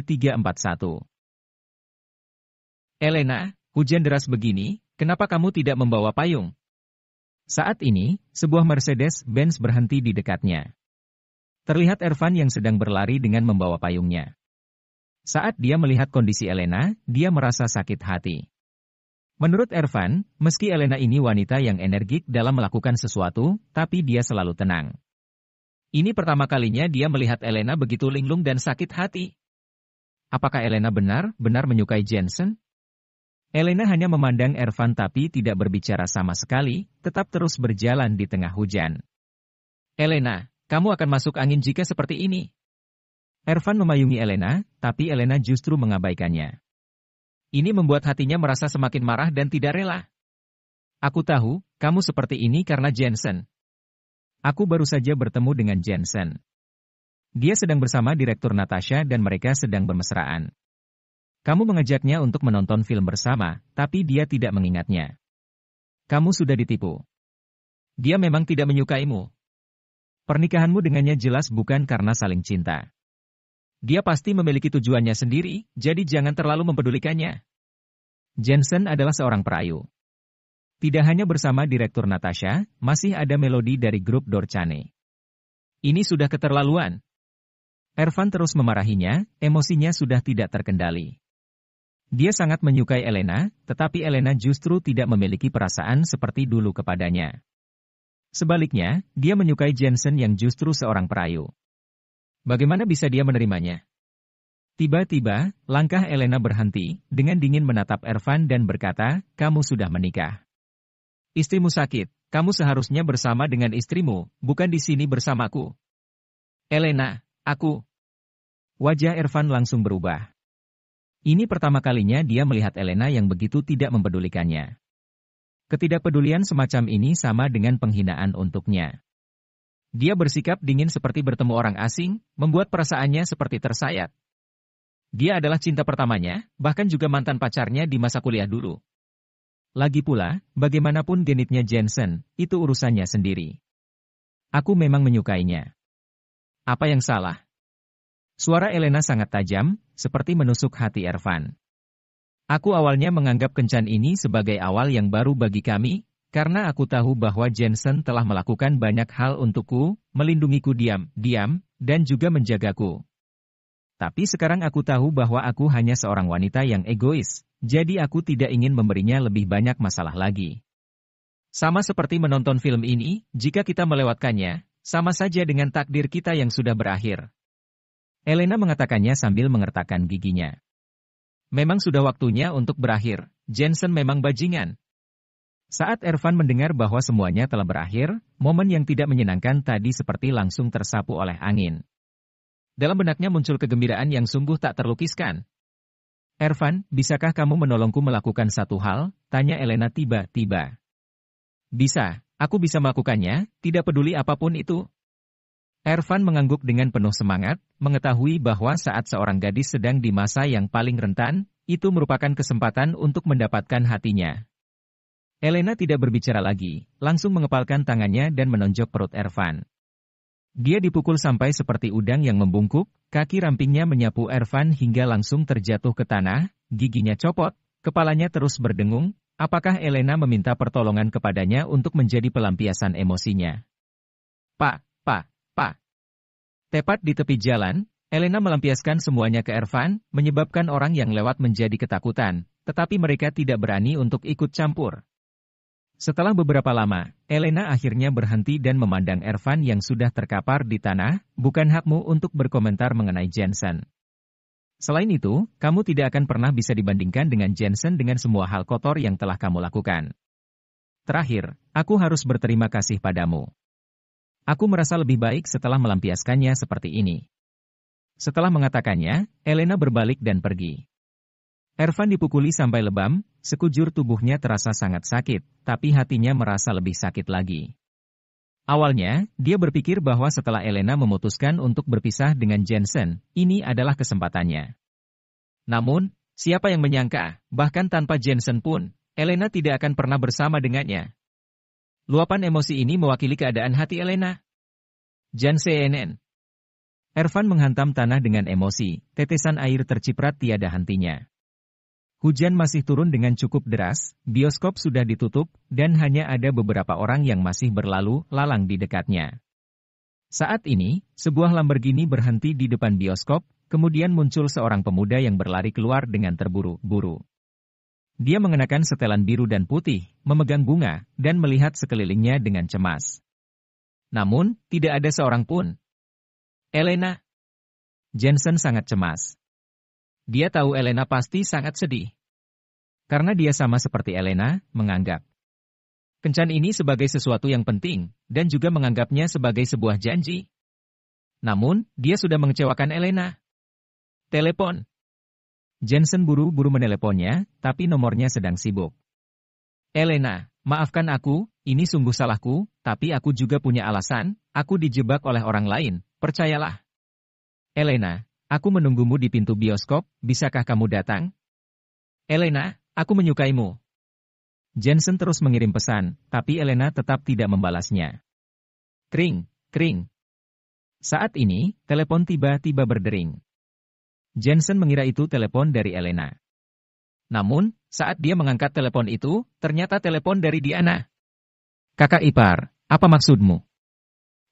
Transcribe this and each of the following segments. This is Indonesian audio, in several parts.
341. Elena, hujan deras begini, kenapa kamu tidak membawa payung? Saat ini, sebuah Mercedes-Benz berhenti di dekatnya. Terlihat Ervan yang sedang berlari dengan membawa payungnya. Saat dia melihat kondisi Elena, dia merasa sakit hati. Menurut Ervan, meski Elena ini wanita yang energik dalam melakukan sesuatu, tapi dia selalu tenang. Ini pertama kalinya dia melihat Elena begitu linglung dan sakit hati. Apakah Elena benar-benar menyukai Jensen? Elena hanya memandang Ervan tapi tidak berbicara sama sekali, tetap terus berjalan di tengah hujan. Elena, kamu akan masuk angin jika seperti ini. Ervan memayungi Elena, tapi Elena justru mengabaikannya. Ini membuat hatinya merasa semakin marah dan tidak rela. Aku tahu, kamu seperti ini karena Jensen. Aku baru saja bertemu dengan Jensen. Dia sedang bersama Direktur Natasha dan mereka sedang bermesraan. Kamu mengajaknya untuk menonton film bersama, tapi dia tidak mengingatnya. Kamu sudah ditipu. Dia memang tidak menyukaimu. Pernikahanmu dengannya jelas bukan karena saling cinta. Dia pasti memiliki tujuannya sendiri, jadi jangan terlalu mempedulikannya. Jensen adalah seorang perayu. Tidak hanya bersama Direktur Natasha, masih ada Melody dari grup Dorchane. Ini sudah keterlaluan. Ervan terus memarahinya, emosinya sudah tidak terkendali. Dia sangat menyukai Elena, tetapi Elena justru tidak memiliki perasaan seperti dulu kepadanya. Sebaliknya, dia menyukai Jensen yang justru seorang perayu. Bagaimana bisa dia menerimanya? Tiba-tiba, langkah Elena berhenti, dengan dingin menatap Ervan dan berkata, kamu sudah menikah. Istrimu sakit, kamu seharusnya bersama dengan istrimu, bukan di sini bersamaku. Elena, aku. Wajah Ervan langsung berubah. Ini pertama kalinya dia melihat Elena yang begitu tidak mempedulikannya. Ketidakpedulian semacam ini sama dengan penghinaan untuknya. Dia bersikap dingin seperti bertemu orang asing, membuat perasaannya seperti tersayat. Dia adalah cinta pertamanya, bahkan juga mantan pacarnya di masa kuliah dulu. Lagi pula, bagaimanapun genitnya Jensen, itu urusannya sendiri. Aku memang menyukainya. Apa yang salah? Suara Elena sangat tajam, seperti menusuk hati Ervan. Aku awalnya menganggap kencan ini sebagai awal yang baru bagi kami, karena aku tahu bahwa Jensen telah melakukan banyak hal untukku, melindungiku diam-diam, dan juga menjagaku. Tapi sekarang aku tahu bahwa aku hanya seorang wanita yang egois, jadi aku tidak ingin memberinya lebih banyak masalah lagi. Sama seperti menonton film ini, jika kita melewatkannya, sama saja dengan takdir kita yang sudah berakhir. Elena mengatakannya sambil mengertakkan giginya. Memang sudah waktunya untuk berakhir, Jensen memang bajingan. Saat Ervan mendengar bahwa semuanya telah berakhir, momen yang tidak menyenangkan tadi seperti langsung tersapu oleh angin. Dalam benaknya muncul kegembiraan yang sungguh tak terlukiskan. Ervan, bisakah kamu menolongku melakukan satu hal? Tanya Elena tiba-tiba. Bisa, aku bisa melakukannya, tidak peduli apapun itu. Ervan mengangguk dengan penuh semangat, mengetahui bahwa saat seorang gadis sedang di masa yang paling rentan, itu merupakan kesempatan untuk mendapatkan hatinya. Elena tidak berbicara lagi, langsung mengepalkan tangannya dan menonjok perut Ervan. Dia dipukul sampai seperti udang yang membungkuk, kaki rampingnya menyapu Ervan hingga langsung terjatuh ke tanah, giginya copot, kepalanya terus berdengung. Apakah Elena meminta pertolongan kepadanya untuk menjadi pelampiasan emosinya? Pak. Tepat di tepi jalan, Elena melampiaskan semuanya ke Ervan, menyebabkan orang yang lewat menjadi ketakutan, tetapi mereka tidak berani untuk ikut campur. Setelah beberapa lama, Elena akhirnya berhenti dan memandang Ervan yang sudah terkapar di tanah, bukan hakmu untuk berkomentar mengenai Jensen. Selain itu, kamu tidak akan pernah bisa dibandingkan dengan Jensen dengan semua hal kotor yang telah kamu lakukan. Terakhir, aku harus berterima kasih padamu. Aku merasa lebih baik setelah melampiaskannya seperti ini. Setelah mengatakannya, Elena berbalik dan pergi. Ervan dipukuli sampai lebam, sekujur tubuhnya terasa sangat sakit, tapi hatinya merasa lebih sakit lagi. Awalnya, dia berpikir bahwa setelah Elena memutuskan untuk berpisah dengan Jensen, ini adalah kesempatannya. Namun, siapa yang menyangka, bahkan tanpa Jensen pun, Elena tidak akan pernah bersama dengannya. Luapan emosi ini mewakili keadaan hati Elena. Jan CNN. Ervan menghantam tanah dengan emosi, tetesan air terciprat tiada hentinya. Hujan masih turun dengan cukup deras, bioskop sudah ditutup, dan hanya ada beberapa orang yang masih berlalu lalang di dekatnya. Saat ini, sebuah Lamborghini berhenti di depan bioskop, kemudian muncul seorang pemuda yang berlari keluar dengan terburu-buru. Dia mengenakan setelan biru dan putih, memegang bunga, dan melihat sekelilingnya dengan cemas. Namun, tidak ada seorang pun. Elena. Jensen sangat cemas. Dia tahu Elena pasti sangat sedih. Karena dia sama seperti Elena, menganggap kencan ini sebagai sesuatu yang penting, dan juga menganggapnya sebagai sebuah janji. Namun, dia sudah mengecewakan Elena. Telepon. Jensen buru-buru meneleponnya, tapi nomornya sedang sibuk. Elena, maafkan aku, ini sungguh salahku, tapi aku juga punya alasan, aku dijebak oleh orang lain, percayalah. Elena, aku menunggumu di pintu bioskop, bisakah kamu datang? Elena, aku menyukaimu. Jensen terus mengirim pesan, tapi Elena tetap tidak membalasnya. Kring, kring. Saat ini, telepon tiba-tiba berdering. Jensen mengira itu telepon dari Elena. Namun, saat dia mengangkat telepon itu, ternyata telepon dari Diana. Kakak ipar, apa maksudmu?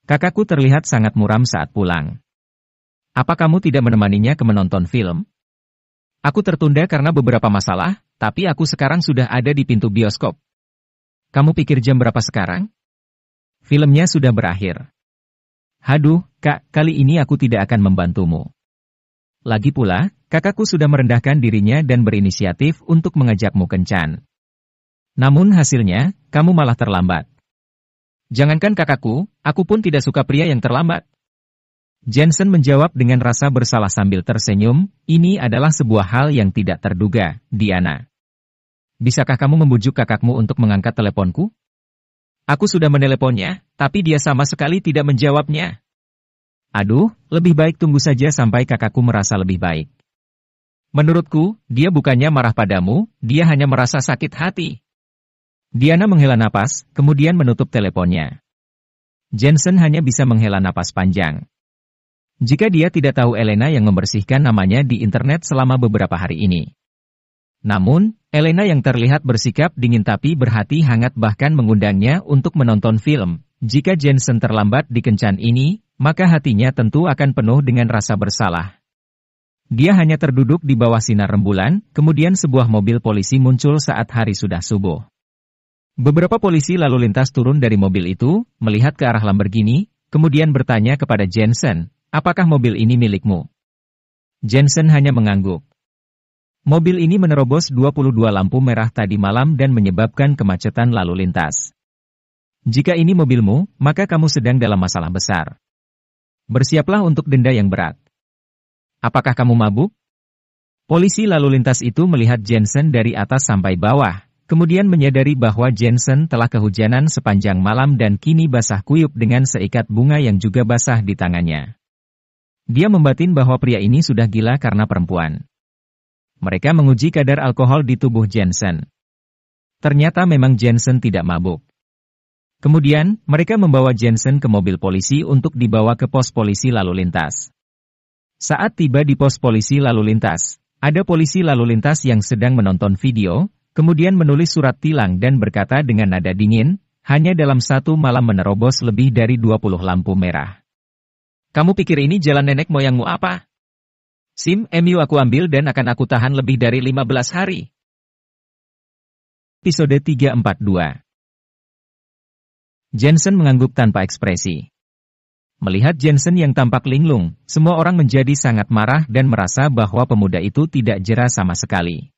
Kakakku terlihat sangat muram saat pulang. Apa kamu tidak menemaninya ke menonton film? Aku tertunda karena beberapa masalah, tapi aku sekarang sudah ada di pintu bioskop. Kamu pikir jam berapa sekarang? Filmnya sudah berakhir. Haduh, Kak, kali ini aku tidak akan membantumu. Lagi pula, kakakku sudah merendahkan dirinya dan berinisiatif untuk mengajakmu kencan. Namun hasilnya, kamu malah terlambat. Jangankan kakakku, aku pun tidak suka pria yang terlambat. Jensen menjawab dengan rasa bersalah sambil tersenyum, ini adalah sebuah hal yang tidak terduga, Diana. Bisakah kamu membujuk kakakmu untuk mengangkat teleponku? Aku sudah meneleponnya, tapi dia sama sekali tidak menjawabnya. Aduh, lebih baik tunggu saja sampai kakakku merasa lebih baik. Menurutku, dia bukannya marah padamu, dia hanya merasa sakit hati. Diana menghela napas, kemudian menutup teleponnya. Jensen hanya bisa menghela napas panjang. Jika dia tidak tahu Elena yang membersihkan namanya di internet selama beberapa hari ini. Namun, Elena yang terlihat bersikap dingin tapi berhati hangat bahkan mengundangnya untuk menonton film. Jika Jensen terlambat di kencan ini, maka hatinya tentu akan penuh dengan rasa bersalah. Dia hanya terduduk di bawah sinar rembulan, kemudian sebuah mobil polisi muncul saat hari sudah subuh. Beberapa polisi lalu lintas turun dari mobil itu, melihat ke arah Lamborghini, kemudian bertanya kepada Jensen, apakah mobil ini milikmu? Jensen hanya mengangguk. Mobil ini menerobos 22 lampu merah tadi malam dan menyebabkan kemacetan lalu lintas. Jika ini mobilmu, maka kamu sedang dalam masalah besar. Bersiaplah untuk denda yang berat. Apakah kamu mabuk? Polisi lalu lintas itu melihat Jensen dari atas sampai bawah, kemudian menyadari bahwa Jensen telah kehujanan sepanjang malam dan kini basah kuyup dengan seikat bunga yang juga basah di tangannya. Dia membatin bahwa pria ini sudah gila karena perempuan. Mereka menguji kadar alkohol di tubuh Jensen. Ternyata memang Jensen tidak mabuk. Kemudian, mereka membawa Jensen ke mobil polisi untuk dibawa ke pos polisi lalu lintas. Saat tiba di pos polisi lalu lintas, ada polisi lalu lintas yang sedang menonton video, kemudian menulis surat tilang dan berkata dengan nada dingin, hanya dalam satu malam menerobos lebih dari 20 lampu merah. Kamu pikir ini jalan nenek moyangmu apa? SIM MU aku ambil dan akan aku tahan lebih dari 15 hari. Episode 342. Jensen mengangguk tanpa ekspresi. Melihat Jensen yang tampak linglung, semua orang menjadi sangat marah dan merasa bahwa pemuda itu tidak jera sama sekali.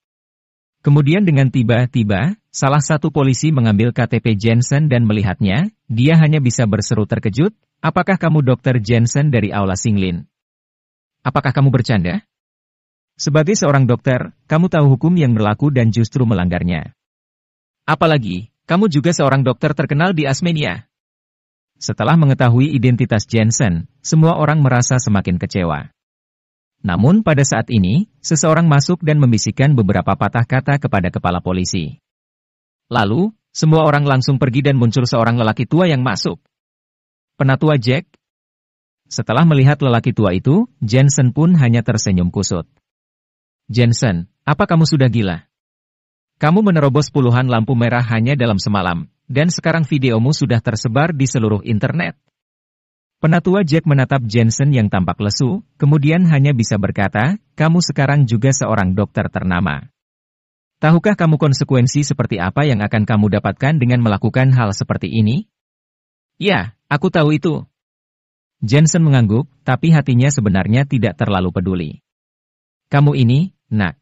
Kemudian dengan tiba-tiba, salah satu polisi mengambil KTP Jensen dan melihatnya, dia hanya bisa berseru terkejut, apakah kamu Dr. Jensen dari Aula Singlin? Apakah kamu bercanda? Sebagai seorang dokter, kamu tahu hukum yang berlaku dan justru melanggarnya. Apalagi, kamu juga seorang dokter terkenal di Asmenia. Setelah mengetahui identitas Jensen, semua orang merasa semakin kecewa. Namun pada saat ini, seseorang masuk dan membisikkan beberapa patah kata kepada kepala polisi. Lalu, semua orang langsung pergi dan muncul seorang lelaki tua yang masuk. Penatua Jack? Setelah melihat lelaki tua itu, Jensen pun hanya tersenyum kusut. Jensen, apa kamu sudah gila? Kamu menerobos puluhan lampu merah hanya dalam semalam, dan sekarang videomu sudah tersebar di seluruh internet. Penatua Jack menatap Jensen yang tampak lesu, kemudian hanya bisa berkata, kamu sekarang juga seorang dokter ternama. Tahukah kamu konsekuensi seperti apa yang akan kamu dapatkan dengan melakukan hal seperti ini? Ya, aku tahu itu. Jensen mengangguk, tapi hatinya sebenarnya tidak terlalu peduli. Kamu ini, nak.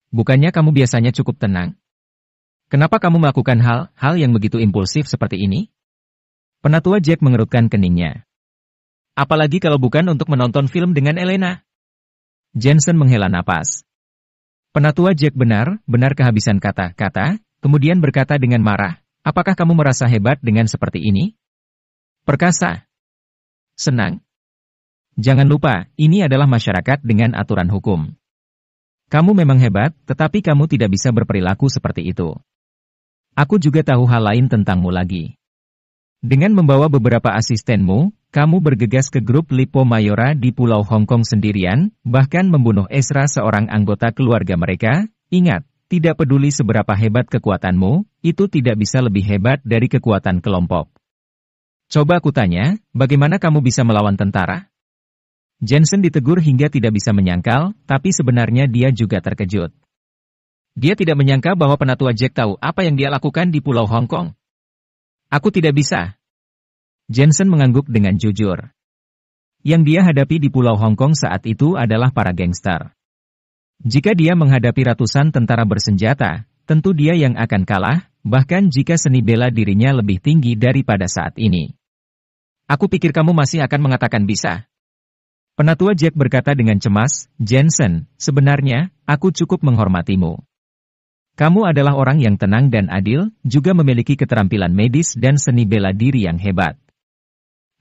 Bukannya kamu biasanya cukup tenang? Kenapa kamu melakukan hal yang begitu impulsif seperti ini? Penatua Jack mengerutkan keningnya. Apalagi kalau bukan untuk menonton film dengan Elena. Jensen menghela napas. Penatua Jack benar kehabisan kata-kata, kemudian berkata dengan marah, apakah kamu merasa hebat dengan seperti ini? Perkasa. Senang. Jangan lupa, ini adalah masyarakat dengan aturan hukum. Kamu memang hebat, tetapi kamu tidak bisa berperilaku seperti itu. Aku juga tahu hal lain tentangmu lagi. Dengan membawa beberapa asistenmu, kamu bergegas ke grup Lipo Mayora di Pulau Hong Kong sendirian, bahkan membunuh Ezra seorang anggota keluarga mereka. Ingat, tidak peduli seberapa hebat kekuatanmu, itu tidak bisa lebih hebat dari kekuatan kelompok. Coba aku tanya, bagaimana kamu bisa melawan tentara? Jensen ditegur hingga tidak bisa menyangkal, tapi sebenarnya dia juga terkejut. Dia tidak menyangka bahwa Penatua Jack tahu apa yang dia lakukan di Pulau Hong Kong. Aku tidak bisa. Jensen mengangguk dengan jujur. Yang dia hadapi di Pulau Hong Kong saat itu adalah para gangster. Jika dia menghadapi ratusan tentara bersenjata, tentu dia yang akan kalah, bahkan jika seni bela dirinya lebih tinggi daripada saat ini. Aku pikir kamu masih akan mengatakan bisa. Penatua Jack berkata dengan cemas, Jensen, sebenarnya, aku cukup menghormatimu. Kamu adalah orang yang tenang dan adil, juga memiliki keterampilan medis dan seni bela diri yang hebat.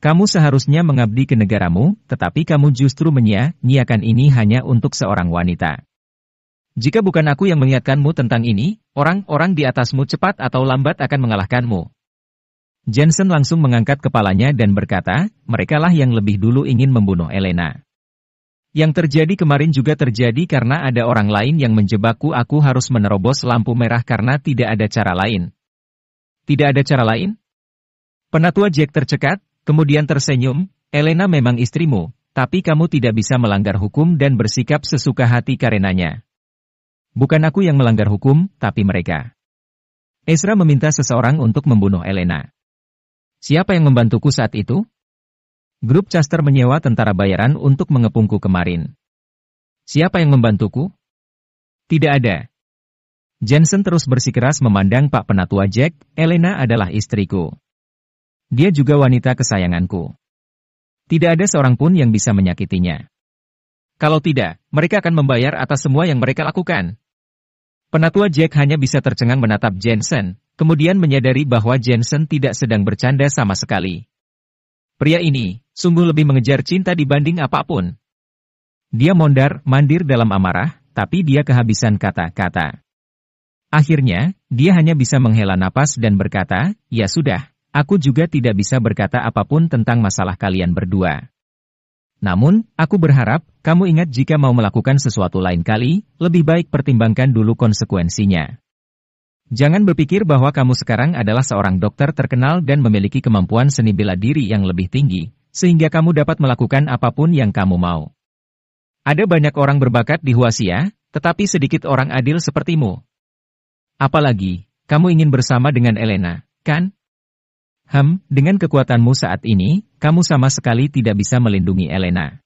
Kamu seharusnya mengabdi ke negaramu, tetapi kamu justru menyia-nyiakan ini hanya untuk seorang wanita. Jika bukan aku yang mengingatkanmu tentang ini, orang-orang di atasmu cepat atau lambat akan mengalahkanmu. Jensen langsung mengangkat kepalanya dan berkata, merekalah yang lebih dulu ingin membunuh Elena. Yang terjadi kemarin juga terjadi karena ada orang lain yang menjebakku. Aku harus menerobos lampu merah karena tidak ada cara lain. Tidak ada cara lain? Penatua Jack tercekat, kemudian tersenyum, Elena memang istrimu, tapi kamu tidak bisa melanggar hukum dan bersikap sesuka hati karenanya. Bukan aku yang melanggar hukum, tapi mereka. Ezra meminta seseorang untuk membunuh Elena. Siapa yang membantuku saat itu? Grup Custer menyewa tentara bayaran untuk mengepungku kemarin. Siapa yang membantuku? Tidak ada. Jensen terus bersikeras memandang Pak Penatua Jack, Elena adalah istriku. Dia juga wanita kesayanganku. Tidak ada seorang pun yang bisa menyakitinya. Kalau tidak, mereka akan membayar atas semua yang mereka lakukan. Penatua Jack hanya bisa tercengang menatap Jensen, kemudian menyadari bahwa Jensen tidak sedang bercanda sama sekali. Pria ini, sungguh lebih mengejar cinta dibanding apapun. Dia mondar-mandir dalam amarah, tapi dia kehabisan kata-kata. Akhirnya, dia hanya bisa menghela napas dan berkata, ya sudah, aku juga tidak bisa berkata apapun tentang masalah kalian berdua. Namun, aku berharap, kamu ingat jika mau melakukan sesuatu lain kali, lebih baik pertimbangkan dulu konsekuensinya. Jangan berpikir bahwa kamu sekarang adalah seorang dokter terkenal dan memiliki kemampuan seni bela diri yang lebih tinggi, sehingga kamu dapat melakukan apapun yang kamu mau. Ada banyak orang berbakat di Huaxia, tetapi sedikit orang adil sepertimu. Apalagi, kamu ingin bersama dengan Elena, kan? Dengan kekuatanmu saat ini, kamu sama sekali tidak bisa melindungi Elena.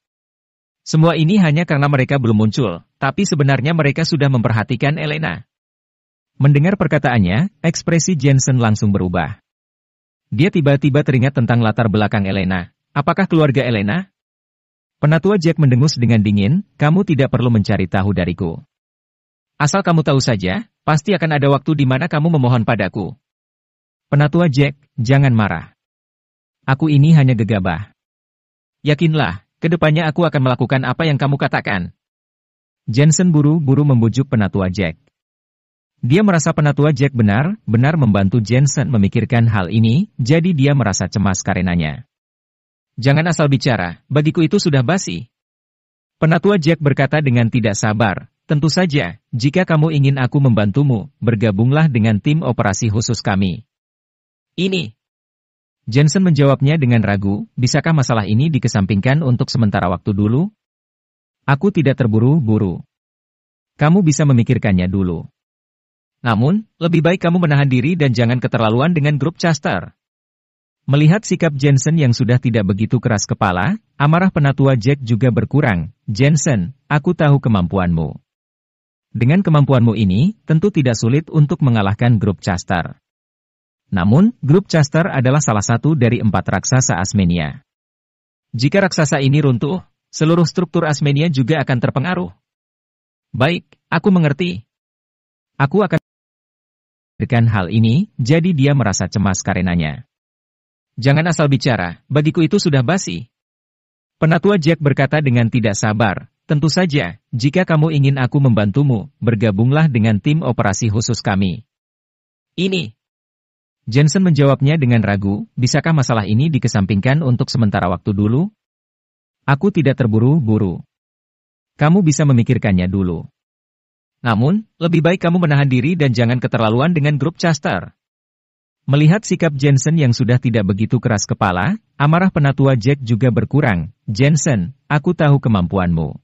Semua ini hanya karena mereka belum muncul, tapi sebenarnya mereka sudah memperhatikan Elena. Mendengar perkataannya, ekspresi Jensen langsung berubah. Dia tiba-tiba teringat tentang latar belakang Elena. Apakah keluarga Elena? Penatua Jack mendengus dengan dingin, kamu tidak perlu mencari tahu dariku. Asal kamu tahu saja, pasti akan ada waktu di mana kamu memohon padaku. Penatua Jack, jangan marah. Aku ini hanya gegabah. Yakinlah, kedepannya aku akan melakukan apa yang kamu katakan. Jensen buru-buru membujuk Penatua Jack. Dia merasa Penatua Jack benar-benar membantu Jensen memikirkan hal ini, jadi dia merasa cemas karenanya. Jangan asal bicara, bagiku itu sudah basi. Penatua Jack berkata dengan tidak sabar, tentu saja, jika kamu ingin aku membantumu, bergabunglah dengan tim operasi khusus kami. Ini. Jensen menjawabnya dengan ragu, bisakah masalah ini dikesampingkan untuk sementara waktu dulu? Aku tidak terburu-buru. Kamu bisa memikirkannya dulu. Namun, lebih baik kamu menahan diri dan jangan keterlaluan dengan grup Chester. Melihat sikap Jensen yang sudah tidak begitu keras kepala, amarah penatua Jack juga berkurang. Jensen, aku tahu kemampuanmu. Dengan kemampuanmu ini, tentu tidak sulit untuk mengalahkan grup Chester. Namun, grup Chester adalah salah satu dari 4 raksasa Asmenia. Jika raksasa ini runtuh, seluruh struktur Asmenia juga akan terpengaruh. Baik, aku mengerti. Aku akan dengan hal ini, jadi dia merasa cemas karenanya. Jangan asal bicara, bagiku itu sudah basi. Penatua Jack berkata dengan tidak sabar, tentu saja, jika kamu ingin aku membantumu, bergabunglah dengan tim operasi khusus kami. Ini. Jensen menjawabnya dengan ragu, bisakah masalah ini dikesampingkan untuk sementara waktu dulu? Aku tidak terburu-buru. Kamu bisa memikirkannya dulu. Namun, lebih baik kamu menahan diri dan jangan keterlaluan dengan grup Chester. Melihat sikap Jensen yang sudah tidak begitu keras kepala, amarah penatua Jack juga berkurang. Jensen, aku tahu kemampuanmu.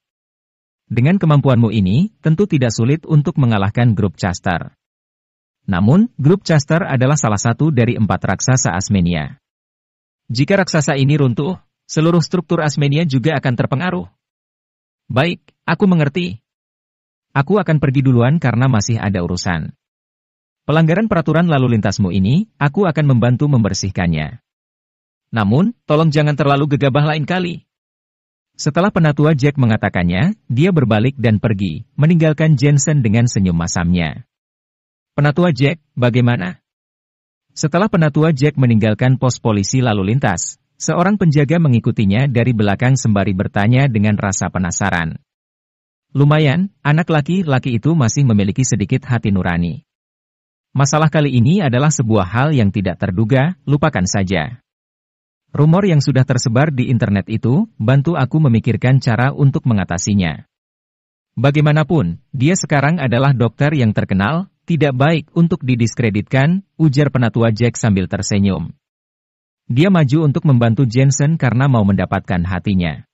Dengan kemampuanmu ini, tentu tidak sulit untuk mengalahkan grup Chester. Namun, grup Chester adalah salah satu dari 4 raksasa Asmenia. Jika raksasa ini runtuh, seluruh struktur Asmenia juga akan terpengaruh. Baik, aku mengerti. Aku akan pergi duluan karena masih ada urusan. Pelanggaran peraturan lalu lintasmu ini, aku akan membantu membersihkannya. Namun, tolong jangan terlalu gegabah lain kali. Setelah penatua Jack mengatakannya, dia berbalik dan pergi, meninggalkan Jensen dengan senyum masamnya. Penatua Jack, bagaimana? Setelah penatua Jack meninggalkan pos polisi lalu lintas, seorang penjaga mengikutinya dari belakang sembari bertanya dengan rasa penasaran. Lumayan, anak laki-laki itu masih memiliki sedikit hati nurani. Masalah kali ini adalah sebuah hal yang tidak terduga, lupakan saja. Rumor yang sudah tersebar di internet itu, bantu aku memikirkan cara untuk mengatasinya. Bagaimanapun, dia sekarang adalah dokter yang terkenal, tidak baik untuk didiskreditkan, ujar penatua Jack sambil tersenyum. Dia maju untuk membantu Jensen karena mau mendapatkan hatinya.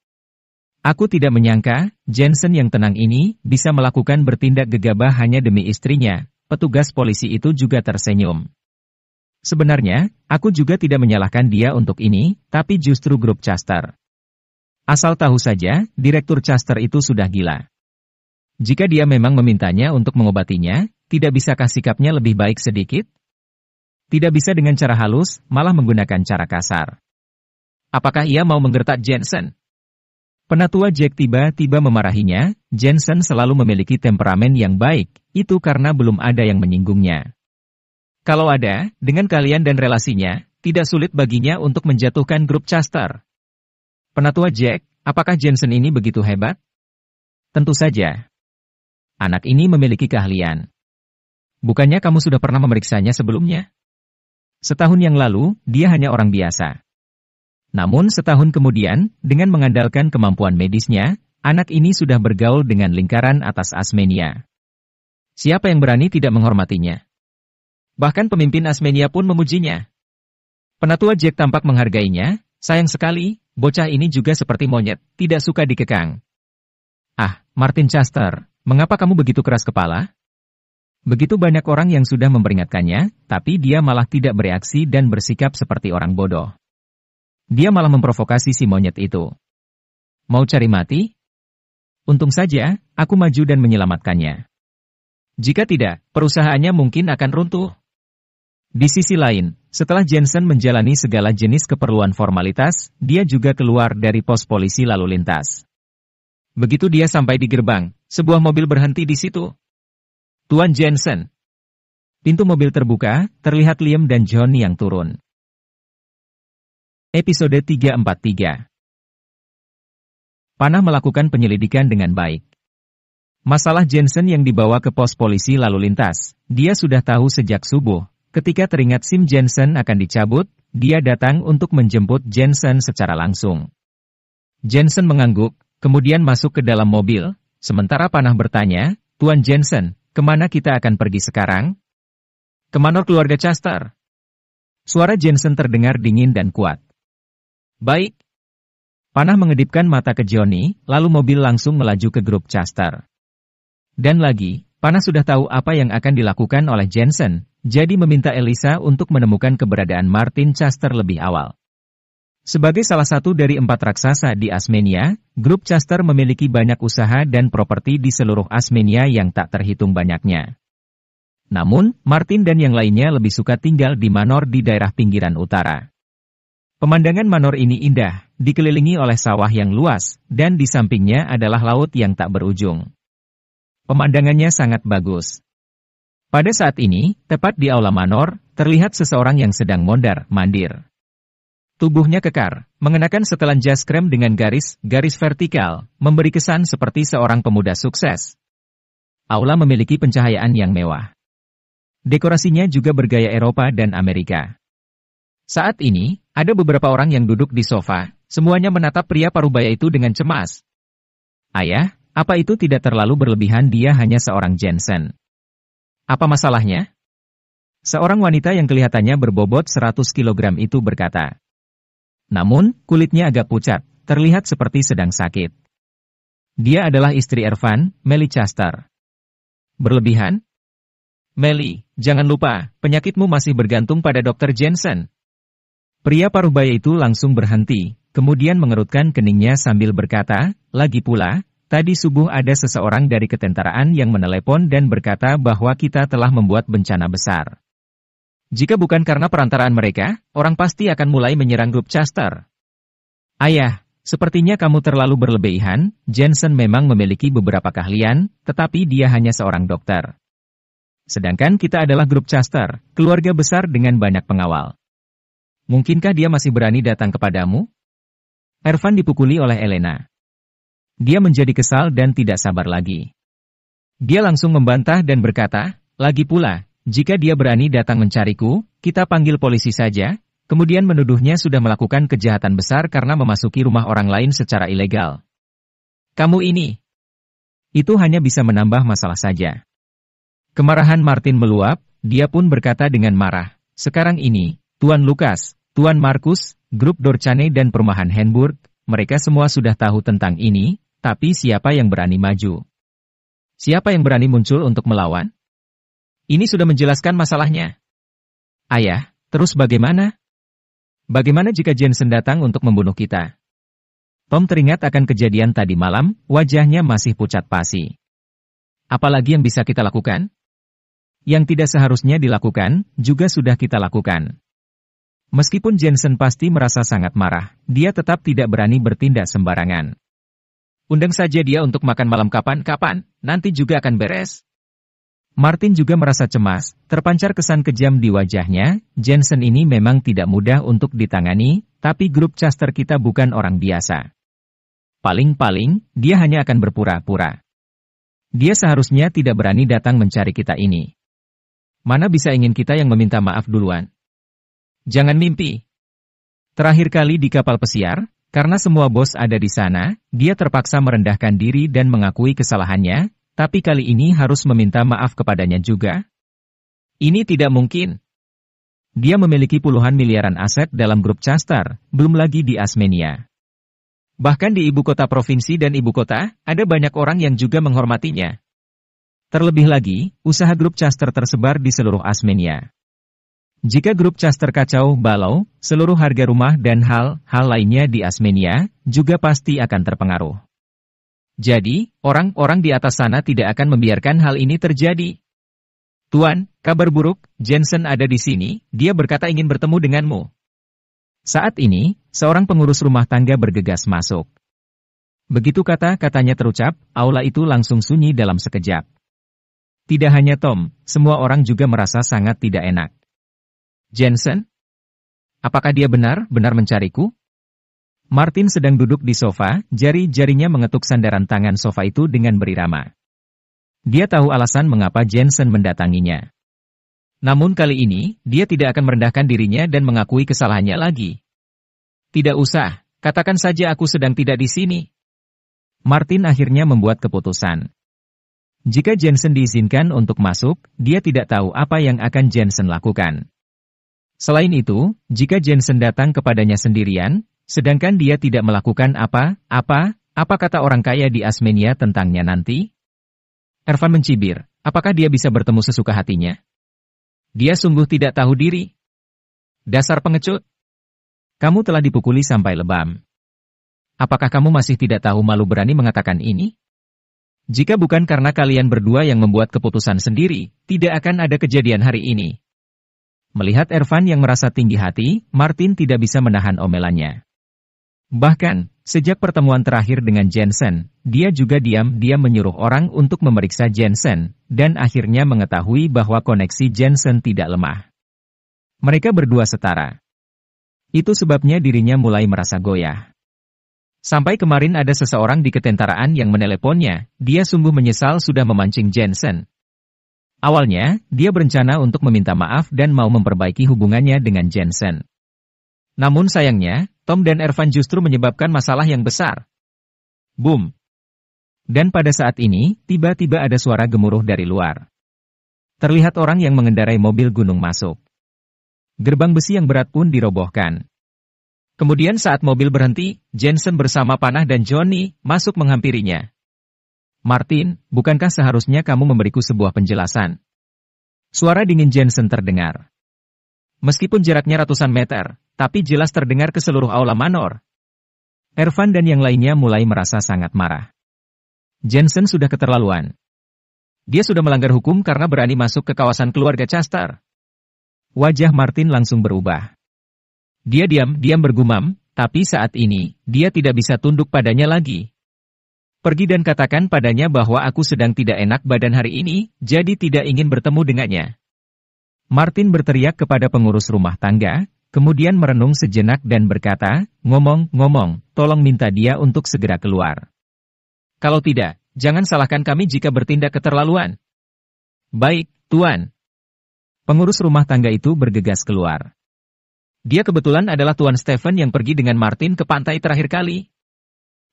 Aku tidak menyangka, Jensen yang tenang ini, bisa melakukan bertindak gegabah hanya demi istrinya. Petugas polisi itu juga tersenyum. Sebenarnya, aku juga tidak menyalahkan dia untuk ini, tapi justru grup Chester. Asal tahu saja, Direktur Chester itu sudah gila. Jika dia memang memintanya untuk mengobatinya, tidak bisakah sikapnya lebih baik sedikit? Tidak bisa dengan cara halus, malah menggunakan cara kasar. Apakah ia mau menggertak Jensen? Penatua Jack tiba-tiba memarahinya, Jensen selalu memiliki temperamen yang baik, itu karena belum ada yang menyinggungnya. Kalau ada, dengan kalian dan relasinya, tidak sulit baginya untuk menjatuhkan grup Chester. Penatua Jack, apakah Jensen ini begitu hebat? Tentu saja. Anak ini memiliki keahlian. Bukannya kamu sudah pernah memeriksanya sebelumnya? Setahun yang lalu, dia hanya orang biasa. Namun setahun kemudian, dengan mengandalkan kemampuan medisnya, anak ini sudah bergaul dengan lingkaran atas Asmenia. Siapa yang berani tidak menghormatinya? Bahkan pemimpin Asmenia pun memujinya. Penatua Jack tampak menghargainya, sayang sekali, bocah ini juga seperti monyet, tidak suka dikekang. Ah, Martin Chester, mengapa kamu begitu keras kepala? Begitu banyak orang yang sudah memperingatkannya, tapi dia malah tidak bereaksi dan bersikap seperti orang bodoh. Dia malah memprovokasi si monyet itu. Mau cari mati? Untung saja, aku maju dan menyelamatkannya. Jika tidak, perusahaannya mungkin akan runtuh. Di sisi lain, setelah Jensen menjalani segala jenis keperluan formalitas, dia juga keluar dari pos polisi lalu lintas. Begitu dia sampai di gerbang, sebuah mobil berhenti di situ. Tuan Jensen. Pintu mobil terbuka, terlihat Liam dan John yang turun. Episode 343. Panah melakukan penyelidikan dengan baik. Masalah Jensen yang dibawa ke pos polisi lalu lintas, dia sudah tahu sejak subuh, Ketika teringat SIM Jensen akan dicabut, dia datang untuk menjemput Jensen secara langsung. Jensen mengangguk, kemudian masuk ke dalam mobil, sementara Panah bertanya, "Tuan Jensen, kemana kita akan pergi sekarang?" "Ke manor keluarga Chester." Suara Jensen terdengar dingin dan kuat. "Baik." Panah mengedipkan mata ke Johnny, lalu mobil langsung melaju ke grup Chester. Dan lagi, Panah sudah tahu apa yang akan dilakukan oleh Jensen, jadi meminta Elisa untuk menemukan keberadaan Martin Chester lebih awal. Sebagai salah satu dari 4 raksasa di Asmenia, grup Chester memiliki banyak usaha dan properti di seluruh Asmenia yang tak terhitung banyaknya. Namun, Martin dan yang lainnya lebih suka tinggal di manor di daerah pinggiran utara. Pemandangan manor ini indah, dikelilingi oleh sawah yang luas, dan di sampingnya adalah laut yang tak berujung. Pemandangannya sangat bagus. Pada saat ini, tepat di aula manor, terlihat seseorang yang sedang mondar-mandir. Tubuhnya kekar, mengenakan setelan jas krem dengan garis-garis vertikal, memberi kesan seperti seorang pemuda sukses. Aula memiliki pencahayaan yang mewah. Dekorasinya juga bergaya Eropa dan Amerika. Saat ini, ada beberapa orang yang duduk di sofa, semuanya menatap pria parubaya itu dengan cemas. "Ayah, apa itu tidak terlalu berlebihan? Dia hanya seorang Jensen." "Apa masalahnya?" Seorang wanita yang kelihatannya berbobot 100 kg itu berkata. Namun, kulitnya agak pucat, terlihat seperti sedang sakit. Dia adalah istri Ervan, Melly Chester. "Berlebihan?" "Melly, jangan lupa, penyakitmu masih bergantung pada Dr. Jensen." Pria parubaya itu langsung berhenti, kemudian mengerutkan keningnya sambil berkata, "Lagi pula, tadi subuh ada seseorang dari ketentaraan yang menelepon dan berkata bahwa kita telah membuat bencana besar. Jika bukan karena perantaraan mereka, orang pasti akan mulai menyerang grup Chester." "Ayah, sepertinya kamu terlalu berlebihan. Jensen memang memiliki beberapa keahlian, tetapi dia hanya seorang dokter. Sedangkan kita adalah grup Chester, keluarga besar dengan banyak pengawal. Mungkinkah dia masih berani datang kepadamu?" Ervan dipukuli oleh Elena. Dia menjadi kesal dan tidak sabar lagi. Dia langsung membantah dan berkata, "Lagi pula, jika dia berani datang mencariku, kita panggil polisi saja," kemudian menuduhnya sudah melakukan kejahatan besar karena memasuki rumah orang lain secara ilegal. "Kamu ini, itu hanya bisa menambah masalah saja." Kemarahan Martin meluap, dia pun berkata dengan marah, "Sekarang ini, Tuan Lukas, Tuan Markus, grup Dorchane dan perumahan Henburg, mereka semua sudah tahu tentang ini, tapi siapa yang berani maju? Siapa yang berani muncul untuk melawan? Ini sudah menjelaskan masalahnya." "Ayah, terus bagaimana? Bagaimana jika Jensen datang untuk membunuh kita?" Tom teringat akan kejadian tadi malam, wajahnya masih pucat pasi. "Apalagi yang bisa kita lakukan? Yang tidak seharusnya dilakukan, juga sudah kita lakukan." Meskipun Jensen pasti merasa sangat marah, dia tetap tidak berani bertindak sembarangan. "Undang saja dia untuk makan malam kapan-kapan, nanti juga akan beres." Martin juga merasa cemas, terpancar kesan kejam di wajahnya. Jensen ini memang tidak mudah untuk ditangani, tapi grup Chester kita bukan orang biasa. Paling-paling, dia hanya akan berpura-pura. Dia seharusnya tidak berani datang mencari kita ini. Mana bisa ingin kita yang meminta maaf duluan? Jangan mimpi. Terakhir kali di kapal pesiar, karena semua bos ada di sana, dia terpaksa merendahkan diri dan mengakui kesalahannya, tapi kali ini harus meminta maaf kepadanya juga. Ini tidak mungkin. Dia memiliki puluhan miliaran aset dalam grup Chester, belum lagi di Asmenia. Bahkan di ibu kota provinsi dan ibu kota, ada banyak orang yang juga menghormatinya. Terlebih lagi, usaha grup Chester tersebar di seluruh Asmenia. Jika grup Chester kacau balau, seluruh harga rumah dan hal-hal lainnya di Asmenia juga pasti akan terpengaruh. Jadi, orang-orang di atas sana tidak akan membiarkan hal ini terjadi. "Tuan, kabar buruk, Jensen ada di sini, dia berkata ingin bertemu denganmu." Saat ini, seorang pengurus rumah tangga bergegas masuk. Begitu kata-katanya terucap, aula itu langsung sunyi dalam sekejap. Tidak hanya Tom, semua orang juga merasa sangat tidak enak. "Jensen? Apakah dia benar-benar mencariku?" Martin sedang duduk di sofa, jari-jarinya mengetuk sandaran tangan sofa itu dengan berirama. Dia tahu alasan mengapa Jensen mendatanginya. Namun kali ini, dia tidak akan merendahkan dirinya dan mengakui kesalahannya lagi. Tidak usah, katakan saja aku sedang tidak di sini. Martin akhirnya membuat keputusan. Jika Jensen diizinkan untuk masuk, dia tidak tahu apa yang akan Jensen lakukan. Selain itu, jika Jensen datang kepadanya sendirian, sedangkan dia tidak melakukan apa kata orang kaya di Asmenia tentangnya nanti? Ervan mencibir, apakah dia bisa bertemu sesuka hatinya? Dia sungguh tidak tahu diri. Dasar pengecut. Kamu telah dipukuli sampai lebam. Apakah kamu masih tidak tahu malu berani mengatakan ini? Jika bukan karena kalian berdua yang membuat keputusan sendiri, tidak akan ada kejadian hari ini. Melihat Ervan yang merasa tinggi hati, Martin tidak bisa menahan omelannya. Bahkan, sejak pertemuan terakhir dengan Jensen, dia juga diam-diam menyuruh orang untuk memeriksa Jensen, dan akhirnya mengetahui bahwa koneksi Jensen tidak lemah. Mereka berdua setara. Itu sebabnya dirinya mulai merasa goyah. Sampai kemarin ada seseorang di ketentaraan yang meneleponnya, dia sungguh menyesal sudah memancing Jensen. Awalnya, dia berencana untuk meminta maaf dan mau memperbaiki hubungannya dengan Jensen. Namun sayangnya, Tom dan Ervan justru menyebabkan masalah yang besar. Boom! Dan pada saat ini, tiba-tiba ada suara gemuruh dari luar. Terlihat orang yang mengendarai mobil gunung masuk. Gerbang besi yang berat pun dirobohkan. Kemudian saat mobil berhenti, Jensen bersama Panah dan Johnny masuk menghampirinya. Martin, bukankah seharusnya kamu memberiku sebuah penjelasan? Suara dingin Jensen terdengar. Meskipun jaraknya ratusan meter, tapi jelas terdengar ke seluruh aula manor. Ervan dan yang lainnya mulai merasa sangat marah. Jensen sudah keterlaluan. Dia sudah melanggar hukum karena berani masuk ke kawasan keluarga Chester. Wajah Martin langsung berubah. Dia diam-diam bergumam, tapi saat ini, dia tidak bisa tunduk padanya lagi. Pergi dan katakan padanya bahwa aku sedang tidak enak badan hari ini, jadi tidak ingin bertemu dengannya. Martin berteriak kepada pengurus rumah tangga, kemudian merenung sejenak dan berkata, ngomong-ngomong, tolong minta dia untuk segera keluar. Kalau tidak, jangan salahkan kami jika bertindak keterlaluan. Baik, Tuan. Pengurus rumah tangga itu bergegas keluar. Dia kebetulan adalah Tuan Stephen yang pergi dengan Martin ke pantai terakhir kali.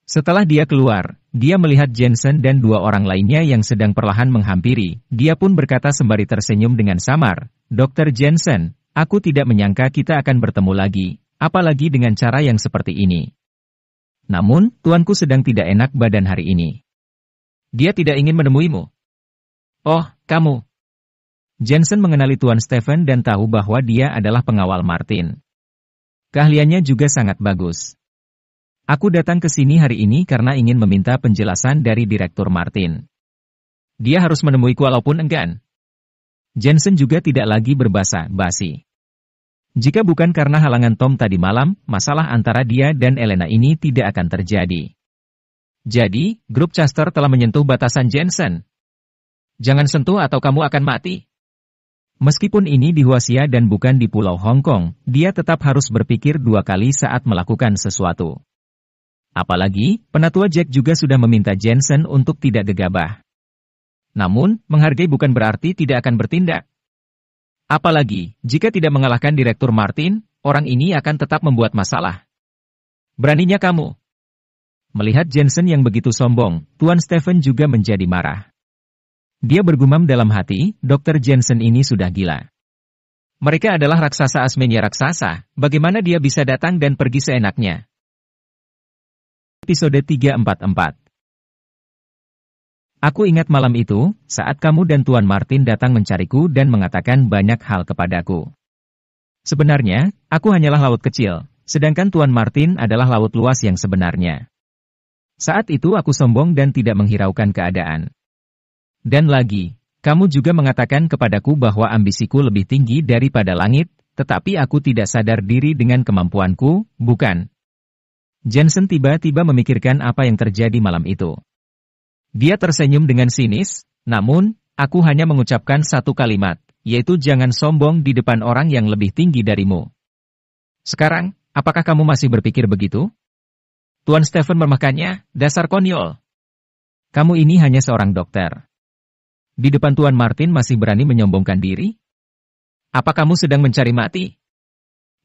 Setelah dia keluar, dia melihat Jensen dan dua orang lainnya yang sedang perlahan menghampiri. Dia pun berkata sembari tersenyum dengan samar, Dr. Jensen, aku tidak menyangka kita akan bertemu lagi, apalagi dengan cara yang seperti ini. Namun, tuanku sedang tidak enak badan hari ini. Dia tidak ingin menemuimu. Oh, kamu. Jensen mengenali Tuan Stephen dan tahu bahwa dia adalah pengawal Martin. Keahliannya juga sangat bagus. Aku datang ke sini hari ini karena ingin meminta penjelasan dari Direktur Martin. Dia harus menemuiku walaupun enggan. Jensen juga tidak lagi berbasa basi. Jika bukan karena halangan Tom tadi malam, masalah antara dia dan Elena ini tidak akan terjadi. Jadi, grup Chester telah menyentuh batasan Jensen. Jangan sentuh atau kamu akan mati. Meskipun ini di Huaxia dan bukan di Pulau Hong Kong, dia tetap harus berpikir dua kali saat melakukan sesuatu. Apalagi, Penatua Jack juga sudah meminta Jensen untuk tidak gegabah. Namun, menghargai bukan berarti tidak akan bertindak. Apalagi, jika tidak mengalahkan Direktur Martin, orang ini akan tetap membuat masalah. Beraninya kamu. Melihat Jensen yang begitu sombong, Tuan Stephen juga menjadi marah. Dia bergumam dalam hati, Dr. Jensen ini sudah gila. Mereka adalah raksasa Asmenia raksasa, bagaimana dia bisa datang dan pergi seenaknya? Episode 344. Aku ingat malam itu, saat kamu dan Tuan Martin datang mencariku dan mengatakan banyak hal kepadaku. Sebenarnya, aku hanyalah laut kecil, sedangkan Tuan Martin adalah laut luas yang sebenarnya. Saat itu aku sombong dan tidak menghiraukan keadaan. Dan lagi, kamu juga mengatakan kepadaku bahwa ambisiku lebih tinggi daripada langit, tetapi aku tidak sadar diri dengan kemampuanku, bukan? Jensen tiba-tiba memikirkan apa yang terjadi malam itu. Dia tersenyum dengan sinis, namun, aku hanya mengucapkan satu kalimat, yaitu jangan sombong di depan orang yang lebih tinggi darimu. Sekarang, apakah kamu masih berpikir begitu? Tuan Stephen meremehkannya, dasar konyol. Kamu ini hanya seorang dokter. Di depan Tuan Martin masih berani menyombongkan diri? Apa kamu sedang mencari mati?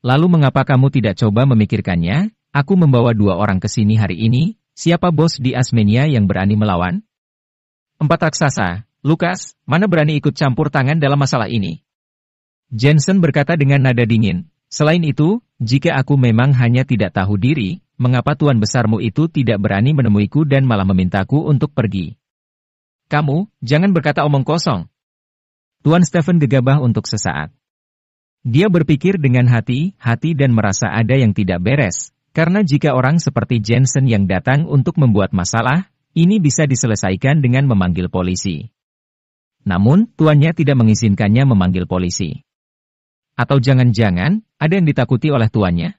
Lalu mengapa kamu tidak coba memikirkannya? Aku membawa 2 orang ke sini hari ini, siapa bos di Asmenia yang berani melawan? 4 raksasa, Lukas, mana berani ikut campur tangan dalam masalah ini? Jensen berkata dengan nada dingin. Selain itu, jika aku memang hanya tidak tahu diri, mengapa tuan besarmu itu tidak berani menemuiku dan malah memintaku untuk pergi? Kamu, jangan berkata omong kosong. Tuan Stephen gegabah untuk sesaat. Dia berpikir dengan hati-hati dan merasa ada yang tidak beres, karena jika orang seperti Jensen yang datang untuk membuat masalah, ini bisa diselesaikan dengan memanggil polisi. Namun, tuannya tidak mengizinkannya memanggil polisi. Atau jangan-jangan, ada yang ditakuti oleh tuannya?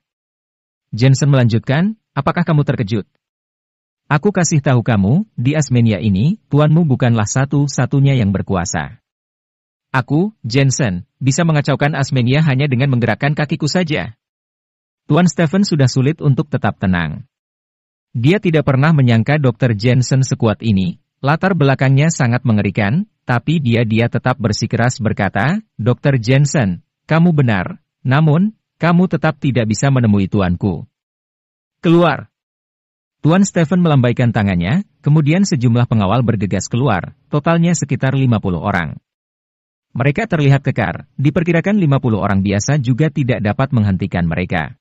Jensen melanjutkan, apakah kamu terkejut? Aku kasih tahu kamu, di Asmenia ini, tuanmu bukanlah satu-satunya yang berkuasa. Aku, Jensen, bisa mengacaukan Asmenia hanya dengan menggerakkan kakiku saja. Tuan Stephen sudah sulit untuk tetap tenang. Dia tidak pernah menyangka Dr. Jensen sekuat ini, latar belakangnya sangat mengerikan, tapi dia tetap bersikeras berkata, Dr. Jensen, kamu benar, namun, kamu tetap tidak bisa menemui tuanku. Keluar! Tuan Stephen melambaikan tangannya, kemudian sejumlah pengawal bergegas keluar, totalnya sekitar 50 orang. Mereka terlihat kekar, diperkirakan 50 orang biasa juga tidak dapat menghentikan mereka.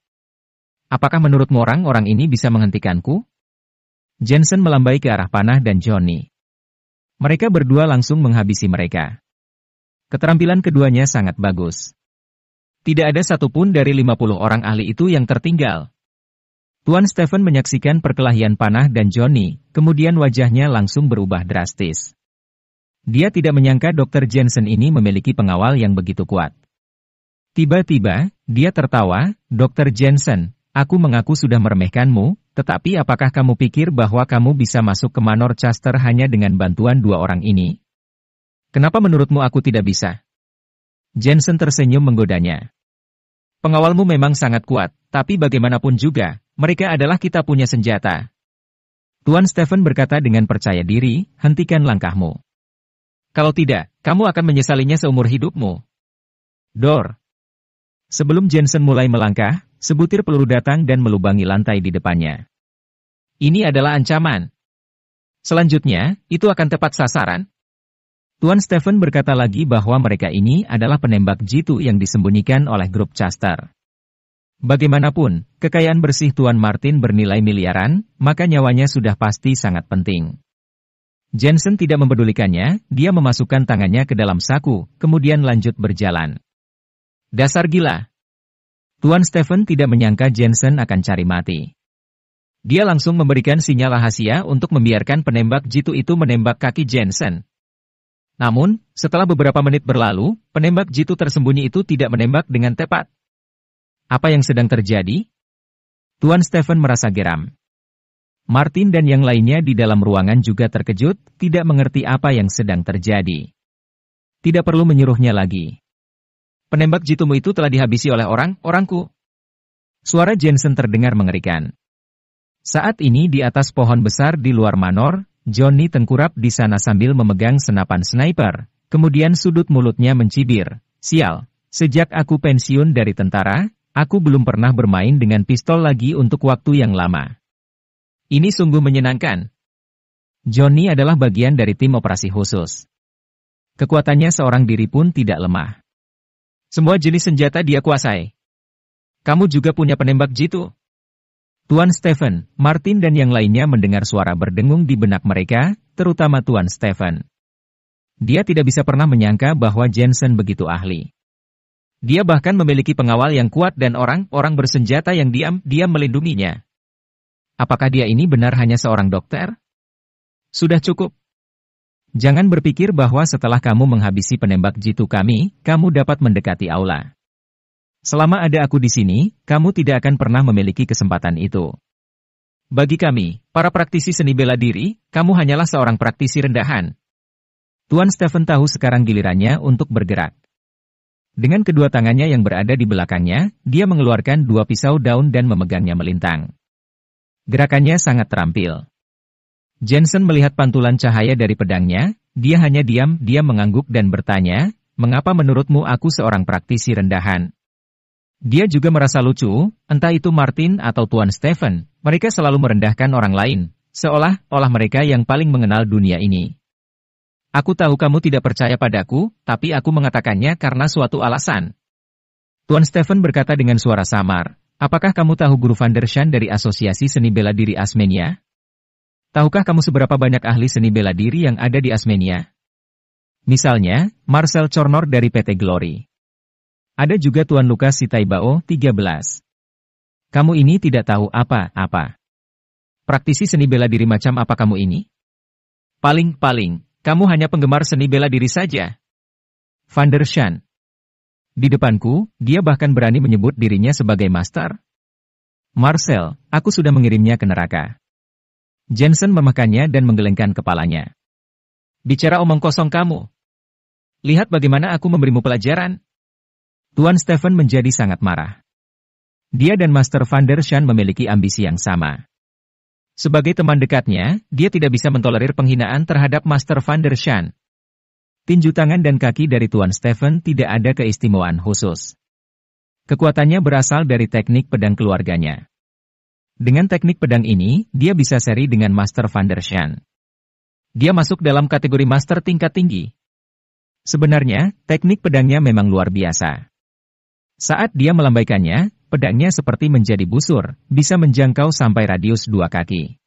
Apakah menurutmu orang-orang ini bisa menghentikanku? Jensen melambai ke arah Panah dan Johnny. Mereka berdua langsung menghabisi mereka. Keterampilan keduanya sangat bagus. Tidak ada satupun dari 50 orang ahli itu yang tertinggal. Tuan Stephen menyaksikan perkelahian Panah dan Johnny, kemudian wajahnya langsung berubah drastis. Dia tidak menyangka Dr. Jensen ini memiliki pengawal yang begitu kuat. Tiba-tiba, dia tertawa, Dr. Jensen, aku mengaku sudah meremehkanmu, tetapi apakah kamu pikir bahwa kamu bisa masuk ke Manor Chester hanya dengan bantuan 2 orang ini? Kenapa menurutmu aku tidak bisa? Jensen tersenyum menggodanya. Pengawalmu memang sangat kuat, tapi bagaimanapun juga, mereka adalah kita punya senjata. Tuan Stephen berkata dengan percaya diri, hentikan langkahmu. Kalau tidak, kamu akan menyesalinya seumur hidupmu. Dor. Sebelum Jensen mulai melangkah, sebutir peluru datang dan melubangi lantai di depannya. Ini adalah ancaman. Selanjutnya, itu akan tepat sasaran. Tuan Stephen berkata lagi bahwa mereka ini adalah penembak jitu yang disembunyikan oleh grup Chester. Bagaimanapun, kekayaan bersih Tuan Martin bernilai miliaran, maka nyawanya sudah pasti sangat penting. Jensen tidak mempedulikannya, dia memasukkan tangannya ke dalam saku, kemudian lanjut berjalan. Dasar gila. Tuan Stephen tidak menyangka Jensen akan cari mati. Dia langsung memberikan sinyal rahasia untuk membiarkan penembak jitu itu menembak kaki Jensen. Namun, setelah beberapa menit berlalu, penembak jitu tersembunyi itu tidak menembak dengan tepat. Apa yang sedang terjadi? Tuan Stephen merasa geram. Martin dan yang lainnya di dalam ruangan juga terkejut, tidak mengerti apa yang sedang terjadi. Tidak perlu menyuruhnya lagi. Penembak jitumu itu telah dihabisi oleh orang-orangku. Suara Jensen terdengar mengerikan. Saat ini di atas pohon besar di luar manor, Johnny tengkurap di sana sambil memegang senapan sniper, kemudian sudut mulutnya mencibir. Sial, sejak aku pensiun dari tentara, aku belum pernah bermain dengan pistol lagi untuk waktu yang lama. Ini sungguh menyenangkan. Johnny adalah bagian dari tim operasi khusus. Kekuatannya seorang diri pun tidak lemah. Semua jenis senjata dia kuasai. Kamu juga punya penembak jitu. Tuan Stephen, Martin dan yang lainnya mendengar suara berdengung di benak mereka, terutama Tuan Stephen. Dia tidak bisa pernah menyangka bahwa Jensen begitu ahli. Dia bahkan memiliki pengawal yang kuat dan orang-orang bersenjata yang diam-diam melindunginya. Apakah dia ini benar hanya seorang dokter? Sudah cukup. Jangan berpikir bahwa setelah kamu menghabisi penembak jitu kami, kamu dapat mendekati aula. Selama ada aku di sini, kamu tidak akan pernah memiliki kesempatan itu. Bagi kami, para praktisi seni bela diri, kamu hanyalah seorang praktisi rendahan. Tuan Stephen tahu sekarang gilirannya untuk bergerak. Dengan kedua tangannya yang berada di belakangnya, dia mengeluarkan 2 pisau daun dan memegangnya melintang. Gerakannya sangat terampil. Jensen melihat pantulan cahaya dari pedangnya, dia hanya diam-diam mengangguk dan bertanya, mengapa menurutmu aku seorang praktisi rendahan? Dia juga merasa lucu, entah itu Martin atau Tuan Stephen, mereka selalu merendahkan orang lain, seolah-olah mereka yang paling mengenal dunia ini. Aku tahu kamu tidak percaya padaku, tapi aku mengatakannya karena suatu alasan. Tuan Stephen berkata dengan suara samar, apakah kamu tahu Guru Van der Shan dari Asosiasi Seni Bela Diri Asmenia? Tahukah kamu seberapa banyak ahli seni bela diri yang ada di Asmenia? Misalnya, Marcel Cornor dari PT Glory. Ada juga Tuan Lukas Sitaibao, 13. Kamu ini tidak tahu apa-apa. Praktisi seni bela diri macam apa kamu ini? Paling-paling, kamu hanya penggemar seni bela diri saja. Van der Shan. Di depanku, dia bahkan berani menyebut dirinya sebagai master. Marcel, aku sudah mengirimnya ke neraka. Jensen memakannya dan menggelengkan kepalanya. Bicara omong kosong kamu. Lihat bagaimana aku memberimu pelajaran. Tuan Stephen menjadi sangat marah. Dia dan Master Van der Shan memiliki ambisi yang sama. Sebagai teman dekatnya, dia tidak bisa mentolerir penghinaan terhadap Master Van der Shan. Tinju tangan dan kaki dari Tuan Stephen tidak ada keistimewaan khusus. Kekuatannya berasal dari teknik pedang keluarganya. Dengan teknik pedang ini, dia bisa seri dengan Master Van der Shan. Dia masuk dalam kategori master tingkat tinggi. Sebenarnya, teknik pedangnya memang luar biasa. Saat dia melambaikannya, pedangnya seperti menjadi busur, bisa menjangkau sampai radius 2 kaki.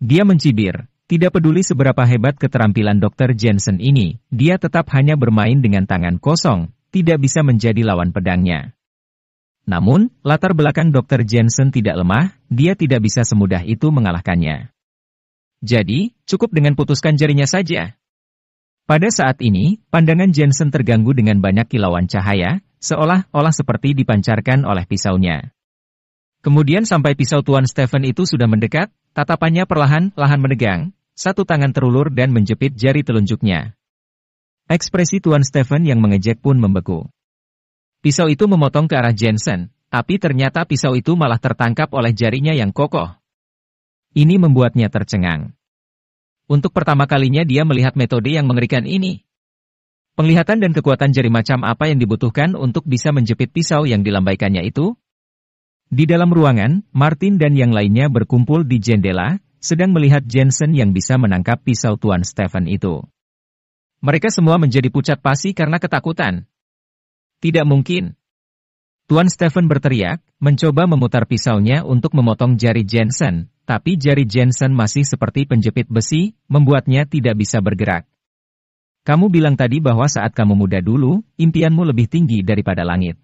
Dia mencibir, tidak peduli seberapa hebat keterampilan Dr. Jensen ini, dia tetap hanya bermain dengan tangan kosong, tidak bisa menjadi lawan pedangnya. Namun, latar belakang Dr. Jensen tidak lemah, dia tidak bisa semudah itu mengalahkannya. Jadi, cukup dengan putuskan jarinya saja. Pada saat ini, pandangan Jensen terganggu dengan banyak kilauan cahaya, seolah-olah seperti dipancarkan oleh pisaunya. Kemudian sampai pisau Tuan Stephen itu sudah mendekat, tatapannya perlahan-lahan menegang, satu tangan terulur dan menjepit jari telunjuknya. Ekspresi Tuan Stephen yang mengejek pun membeku. Pisau itu memotong ke arah Jensen, tapi ternyata pisau itu malah tertangkap oleh jarinya yang kokoh. Ini membuatnya tercengang. Untuk pertama kalinya dia melihat metode yang mengerikan ini. Penglihatan dan kekuatan jari macam apa yang dibutuhkan untuk bisa menjepit pisau yang dilambaikannya itu? Di dalam ruangan, Martin dan yang lainnya berkumpul di jendela, sedang melihat Jensen yang bisa menangkap pisau Tuan Stephen itu. Mereka semua menjadi pucat pasi karena ketakutan. Tidak mungkin. Tuan Stephen berteriak, mencoba memutar pisaunya untuk memotong jari Jensen, tapi jari Jensen masih seperti penjepit besi, membuatnya tidak bisa bergerak. Kamu bilang tadi bahwa saat kamu muda dulu, impianmu lebih tinggi daripada langit.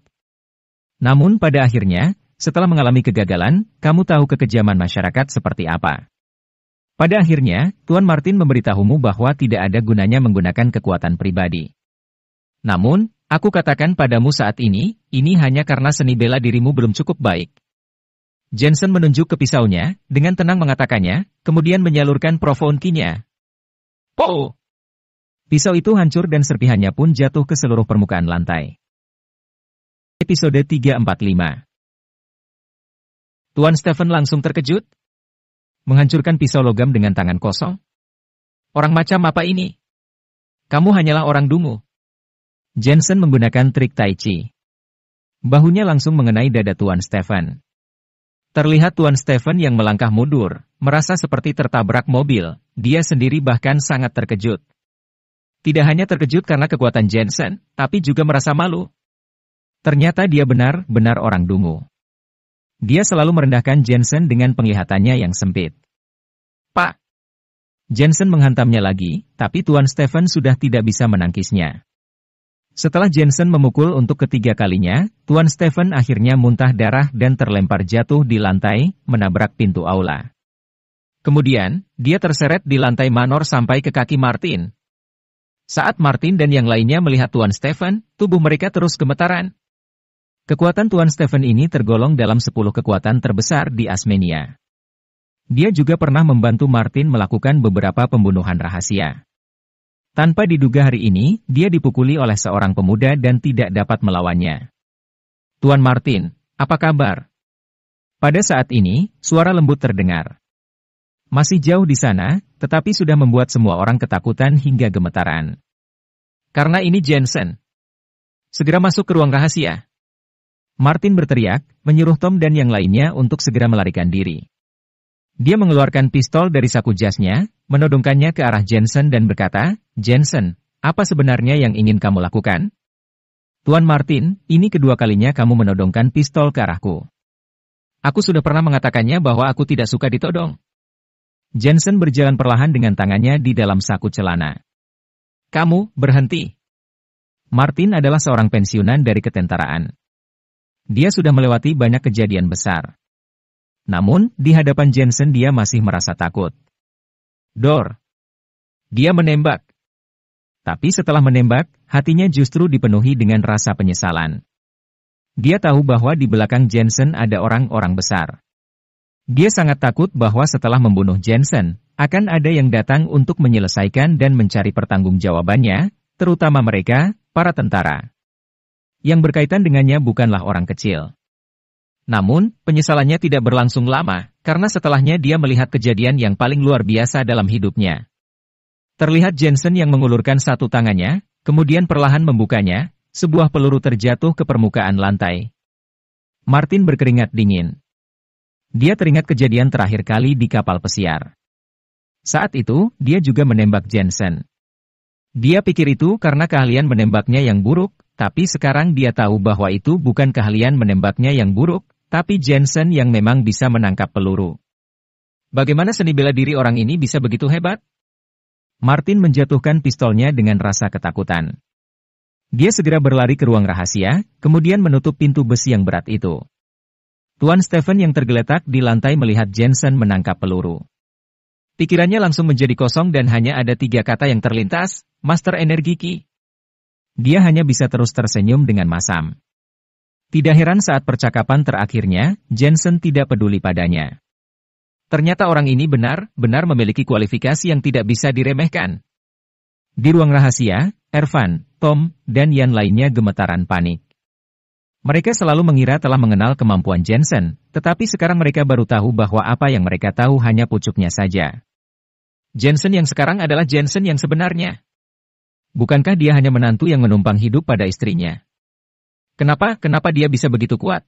Namun pada akhirnya, setelah mengalami kegagalan, kamu tahu kekejaman masyarakat seperti apa. Pada akhirnya, Tuan Martin memberitahumu bahwa tidak ada gunanya menggunakan kekuatan pribadi. Namun, aku katakan padamu saat ini hanya karena seni bela dirimu belum cukup baik. Jensen menunjuk ke pisaunya, dengan tenang mengatakannya, kemudian menyalurkan Profound Ki-nya. Pow! Pisau itu hancur dan serpihannya pun jatuh ke seluruh permukaan lantai. Episode 345. Tuan Stephen langsung terkejut. Menghancurkan pisau logam dengan tangan kosong? Orang macam apa ini? Kamu hanyalah orang dungu. Jensen menggunakan trik Tai Chi. Bahunya langsung mengenai dada Tuan Stephen. Terlihat Tuan Stephen yang melangkah mundur, merasa seperti tertabrak mobil, dia sendiri bahkan sangat terkejut. Tidak hanya terkejut karena kekuatan Jensen, tapi juga merasa malu. Ternyata dia benar-benar orang dungu. Dia selalu merendahkan Jensen dengan penglihatannya yang sempit. Pak! Jensen menghantamnya lagi, tapi Tuan Stephen sudah tidak bisa menangkisnya. Setelah Jensen memukul untuk ketiga kalinya, Tuan Stephen akhirnya muntah darah dan terlempar jatuh di lantai, menabrak pintu aula. Kemudian, dia terseret di lantai manor sampai ke kaki Martin. Saat Martin dan yang lainnya melihat Tuan Stephen, tubuh mereka terus gemetaran. Kekuatan Tuan Stephen ini tergolong dalam 10 kekuatan terbesar di Asmenia. Dia juga pernah membantu Martin melakukan beberapa pembunuhan rahasia. Tanpa diduga hari ini, dia dipukuli oleh seorang pemuda dan tidak dapat melawannya. Tuan Martin, apa kabar? Pada saat ini, suara lembut terdengar. Masih jauh di sana, tetapi sudah membuat semua orang ketakutan hingga gemetaran. Karena ini Jensen. Segera masuk ke ruang rahasia. Martin berteriak, menyuruh Tom dan yang lainnya untuk segera melarikan diri. Dia mengeluarkan pistol dari saku jasnya, menodongkannya ke arah Jensen dan berkata, "Jensen, apa sebenarnya yang ingin kamu lakukan?" "Tuan Martin, ini kedua kalinya kamu menodongkan pistol ke arahku. Aku sudah pernah mengatakannya bahwa aku tidak suka ditodong." Jensen berjalan perlahan dengan tangannya di dalam saku celana. "Kamu, berhenti." Martin adalah seorang pensiunan dari ketentaraan. Dia sudah melewati banyak kejadian besar. Namun, di hadapan Jensen dia masih merasa takut. "Dor." Dia menembak. Tapi setelah menembak, hatinya justru dipenuhi dengan rasa penyesalan. Dia tahu bahwa di belakang Jensen ada orang-orang besar. Dia sangat takut bahwa setelah membunuh Jensen, akan ada yang datang untuk menyelesaikan dan mencari pertanggungjawabannya, terutama mereka, para tentara. Yang berkaitan dengannya bukanlah orang kecil. Namun, penyesalannya tidak berlangsung lama, karena setelahnya dia melihat kejadian yang paling luar biasa dalam hidupnya. Terlihat Jensen yang mengulurkan satu tangannya, kemudian perlahan membukanya, sebuah peluru terjatuh ke permukaan lantai. Martin berkeringat dingin. Dia teringat kejadian terakhir kali di kapal pesiar. Saat itu, dia juga menembak Jensen. Dia pikir itu karena keahlian menembaknya yang buruk, tapi sekarang dia tahu bahwa itu bukan keahlian menembaknya yang buruk, tapi Jensen yang memang bisa menangkap peluru. Bagaimana seni bela diri orang ini bisa begitu hebat? Martin menjatuhkan pistolnya dengan rasa ketakutan. Dia segera berlari ke ruang rahasia, kemudian menutup pintu besi yang berat itu. Tuan Stephen yang tergeletak di lantai melihat Jensen menangkap peluru. Pikirannya langsung menjadi kosong dan hanya ada 3 kata yang terlintas, Master Energi Ki. Dia hanya bisa terus tersenyum dengan masam. Tidak heran saat percakapan terakhirnya, Jensen tidak peduli padanya. Ternyata orang ini benar-benar memiliki kualifikasi yang tidak bisa diremehkan. Di ruang rahasia, Ervan, Tom, dan yang lainnya gemetaran panik. Mereka selalu mengira telah mengenal kemampuan Jensen, tetapi sekarang mereka baru tahu bahwa apa yang mereka tahu hanya pucuknya saja. Jensen yang sekarang adalah Jensen yang sebenarnya. Bukankah dia hanya menantu yang menumpang hidup pada istrinya? Kenapa dia bisa begitu kuat?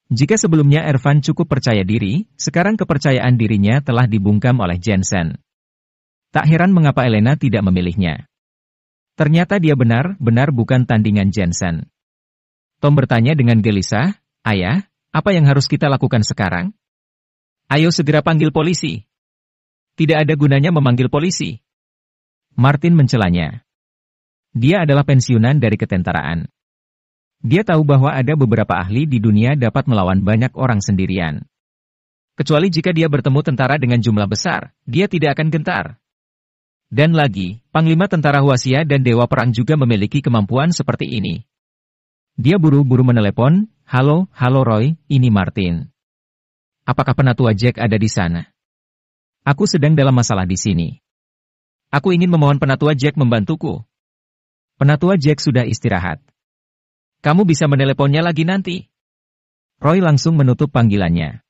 Jika sebelumnya Ervan cukup percaya diri, sekarang kepercayaan dirinya telah dibungkam oleh Jensen. Tak heran mengapa Elena tidak memilihnya. Ternyata dia benar-benar bukan tandingan Jensen. Tom bertanya dengan gelisah, "Ayah, apa yang harus kita lakukan sekarang?" "Ayo segera panggil polisi." "Tidak ada gunanya memanggil polisi." Martin mencelanya. Dia adalah pensiunan dari ketentaraan. Dia tahu bahwa ada beberapa ahli di dunia dapat melawan banyak orang sendirian. Kecuali jika dia bertemu tentara dengan jumlah besar, dia tidak akan gentar. Dan lagi, Panglima Tentara Huasia dan Dewa Perang juga memiliki kemampuan seperti ini. Dia buru-buru menelepon, halo Roy, ini Martin. Apakah Penatua Jack ada di sana? Aku sedang dalam masalah di sini. Aku ingin memohon Penatua Jack membantuku. Penatua Jack sudah istirahat. Kamu bisa meneleponnya lagi nanti. Roy langsung menutup panggilannya.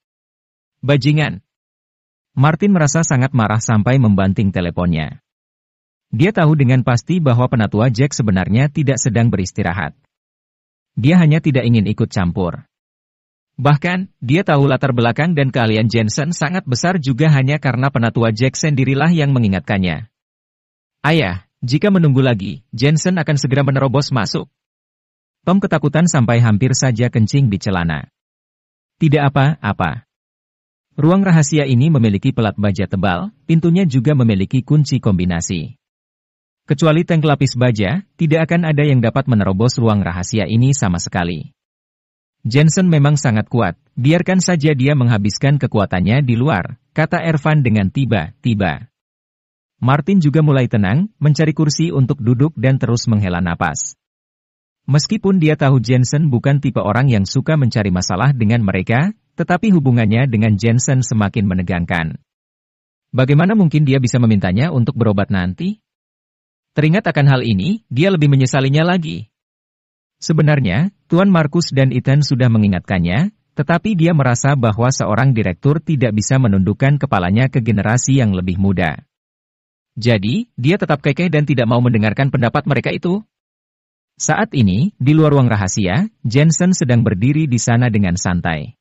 Bajingan. Martin merasa sangat marah sampai membanting teleponnya. Dia tahu dengan pasti bahwa Penatua Jack sebenarnya tidak sedang beristirahat. Dia hanya tidak ingin ikut campur. Bahkan, dia tahu latar belakang dan keahlian Jensen sangat besar juga hanya karena Penatua Jack sendirilah yang mengingatkannya. Ayah, jika menunggu lagi, Jensen akan segera menerobos masuk. Tom ketakutan sampai hampir saja kencing di celana. Tidak apa-apa. Ruang rahasia ini memiliki pelat baja tebal, pintunya juga memiliki kunci kombinasi. Kecuali tank lapis baja, tidak akan ada yang dapat menerobos ruang rahasia ini sama sekali. Jensen memang sangat kuat, biarkan saja dia menghabiskan kekuatannya di luar, kata Ervan dengan tiba-tiba. Martin juga mulai tenang, mencari kursi untuk duduk dan terus menghela napas. Meskipun dia tahu Jensen bukan tipe orang yang suka mencari masalah dengan mereka, tetapi hubungannya dengan Jensen semakin menegangkan. Bagaimana mungkin dia bisa memintanya untuk berobat nanti? Teringat akan hal ini, dia lebih menyesalinya lagi. Sebenarnya, Tuan Markus dan Ethan sudah mengingatkannya, tetapi dia merasa bahwa seorang direktur tidak bisa menundukkan kepalanya ke generasi yang lebih muda. Jadi, dia tetap kekeh dan tidak mau mendengarkan pendapat mereka itu. Saat ini, di luar ruang rahasia, Jensen sedang berdiri di sana dengan santai.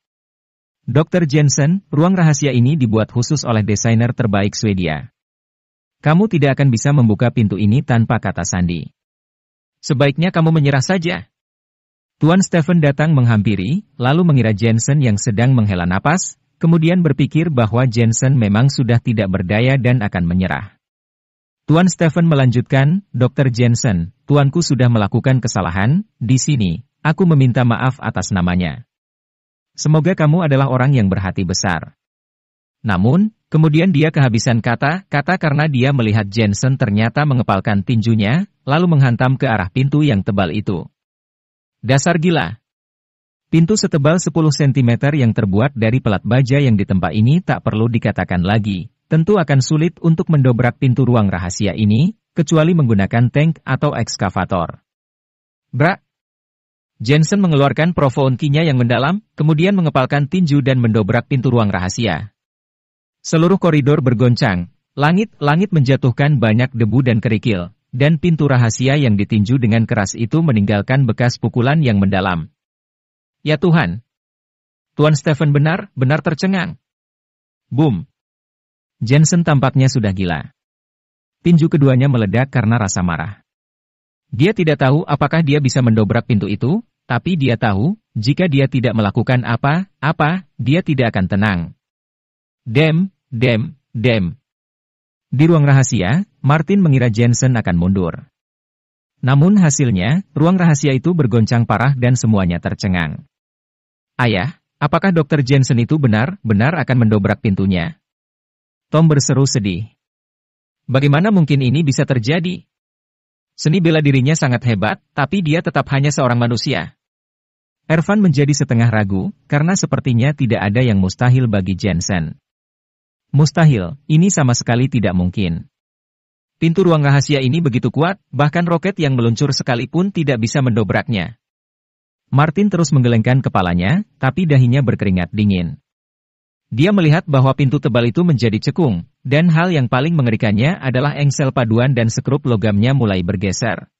Dr. Jensen, ruang rahasia ini dibuat khusus oleh desainer terbaik Swedia. Kamu tidak akan bisa membuka pintu ini tanpa kata sandi. Sebaiknya kamu menyerah saja. Tuan Stephen datang menghampiri, lalu mengira Jensen yang sedang menghela napas, kemudian berpikir bahwa Jensen memang sudah tidak berdaya dan akan menyerah. Tuan Stephen melanjutkan, Dr. Jensen, tuanku sudah melakukan kesalahan, di sini, aku meminta maaf atas namanya. Semoga kamu adalah orang yang berhati besar. Namun, kemudian dia kehabisan kata-kata karena dia melihat Jensen ternyata mengepalkan tinjunya, lalu menghantam ke arah pintu yang tebal itu. Dasar gila. Pintu setebal 10 cm yang terbuat dari pelat baja yang ditempa ini tak perlu dikatakan lagi. Tentu akan sulit untuk mendobrak pintu ruang rahasia ini, kecuali menggunakan tank atau ekskavator. Brak! Jensen mengeluarkan profounkinya yang mendalam, kemudian mengepalkan tinju dan mendobrak pintu ruang rahasia. Seluruh koridor bergoncang, langit menjatuhkan banyak debu dan kerikil, dan pintu rahasia yang ditinju dengan keras itu meninggalkan bekas pukulan yang mendalam. Ya Tuhan! Tuan Stephen benar-benar tercengang. Boom! Jensen tampaknya sudah gila. Tinju keduanya meledak karena rasa marah. Dia tidak tahu apakah dia bisa mendobrak pintu itu, tapi dia tahu, jika dia tidak melakukan apa-apa, dia tidak akan tenang. Dem. Di ruang rahasia, Martin mengira Jensen akan mundur. Namun hasilnya, ruang rahasia itu bergoncang parah dan semuanya tercengang. Ayah, apakah Dr. Jensen itu benar-benar akan mendobrak pintunya? Tom berseru sedih. Bagaimana mungkin ini bisa terjadi? Seni bela dirinya sangat hebat, tapi dia tetap hanya seorang manusia. Ervan menjadi setengah ragu, karena sepertinya tidak ada yang mustahil bagi Jensen. Mustahil, ini sama sekali tidak mungkin. Pintu ruang rahasia ini begitu kuat, bahkan roket yang meluncur sekalipun tidak bisa mendobraknya. Martin terus menggelengkan kepalanya, tapi dahinya berkeringat dingin. Dia melihat bahwa pintu tebal itu menjadi cekung, dan hal yang paling mengerikannya adalah engsel paduan dan sekrup logamnya mulai bergeser.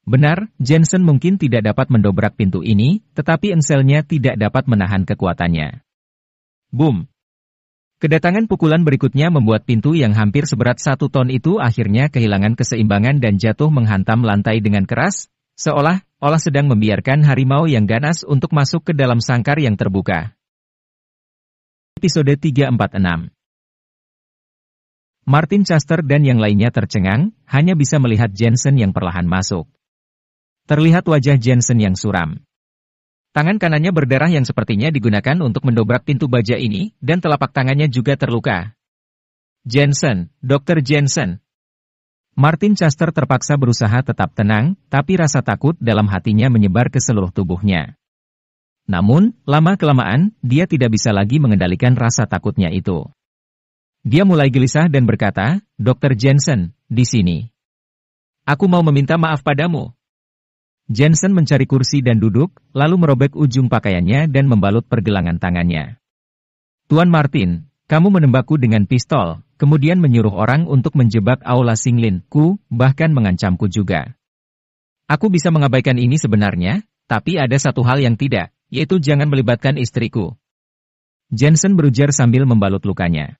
Benar, Jensen mungkin tidak dapat mendobrak pintu ini, tetapi engselnya tidak dapat menahan kekuatannya. Boom! Kedatangan pukulan berikutnya membuat pintu yang hampir seberat 1 ton itu akhirnya kehilangan keseimbangan dan jatuh menghantam lantai dengan keras, seolah-olah sedang membiarkan harimau yang ganas untuk masuk ke dalam sangkar yang terbuka. Episode 346. Martin Chester dan yang lainnya tercengang, hanya bisa melihat Jensen yang perlahan masuk. Terlihat wajah Jensen yang suram. Tangan kanannya berdarah yang sepertinya digunakan untuk mendobrak pintu baja ini, dan telapak tangannya juga terluka. Jensen, Dr. Jensen. Martin Chester terpaksa berusaha tetap tenang, tapi rasa takut dalam hatinya menyebar ke seluruh tubuhnya. Namun, lama-kelamaan, dia tidak bisa lagi mengendalikan rasa takutnya itu. Dia mulai gelisah dan berkata, Dr. Jensen, di sini. Aku mau meminta maaf padamu. Jensen mencari kursi dan duduk, lalu merobek ujung pakaiannya dan membalut pergelangan tangannya. Tuan Martin, kamu menembakku dengan pistol, kemudian menyuruh orang untuk menjebak Aula Singlin, bahkan mengancamku juga. Aku bisa mengabaikan ini sebenarnya, tapi ada satu hal yang tidak. Yaitu jangan melibatkan istriku. Jensen berujar sambil membalut lukanya.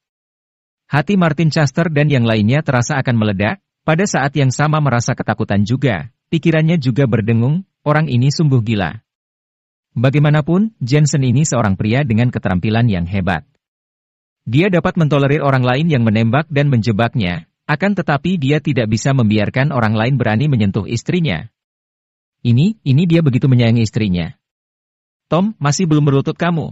Hati Martin Chester dan yang lainnya terasa akan meledak, pada saat yang sama merasa ketakutan juga, pikirannya juga berdengung, orang ini sungguh gila. Bagaimanapun, Jensen ini seorang pria dengan keterampilan yang hebat. Dia dapat mentolerir orang lain yang menembak dan menjebaknya, akan tetapi dia tidak bisa membiarkan orang lain berani menyentuh istrinya. Ini dia begitu menyayangi istrinya. Tom, masih belum berlutut kamu.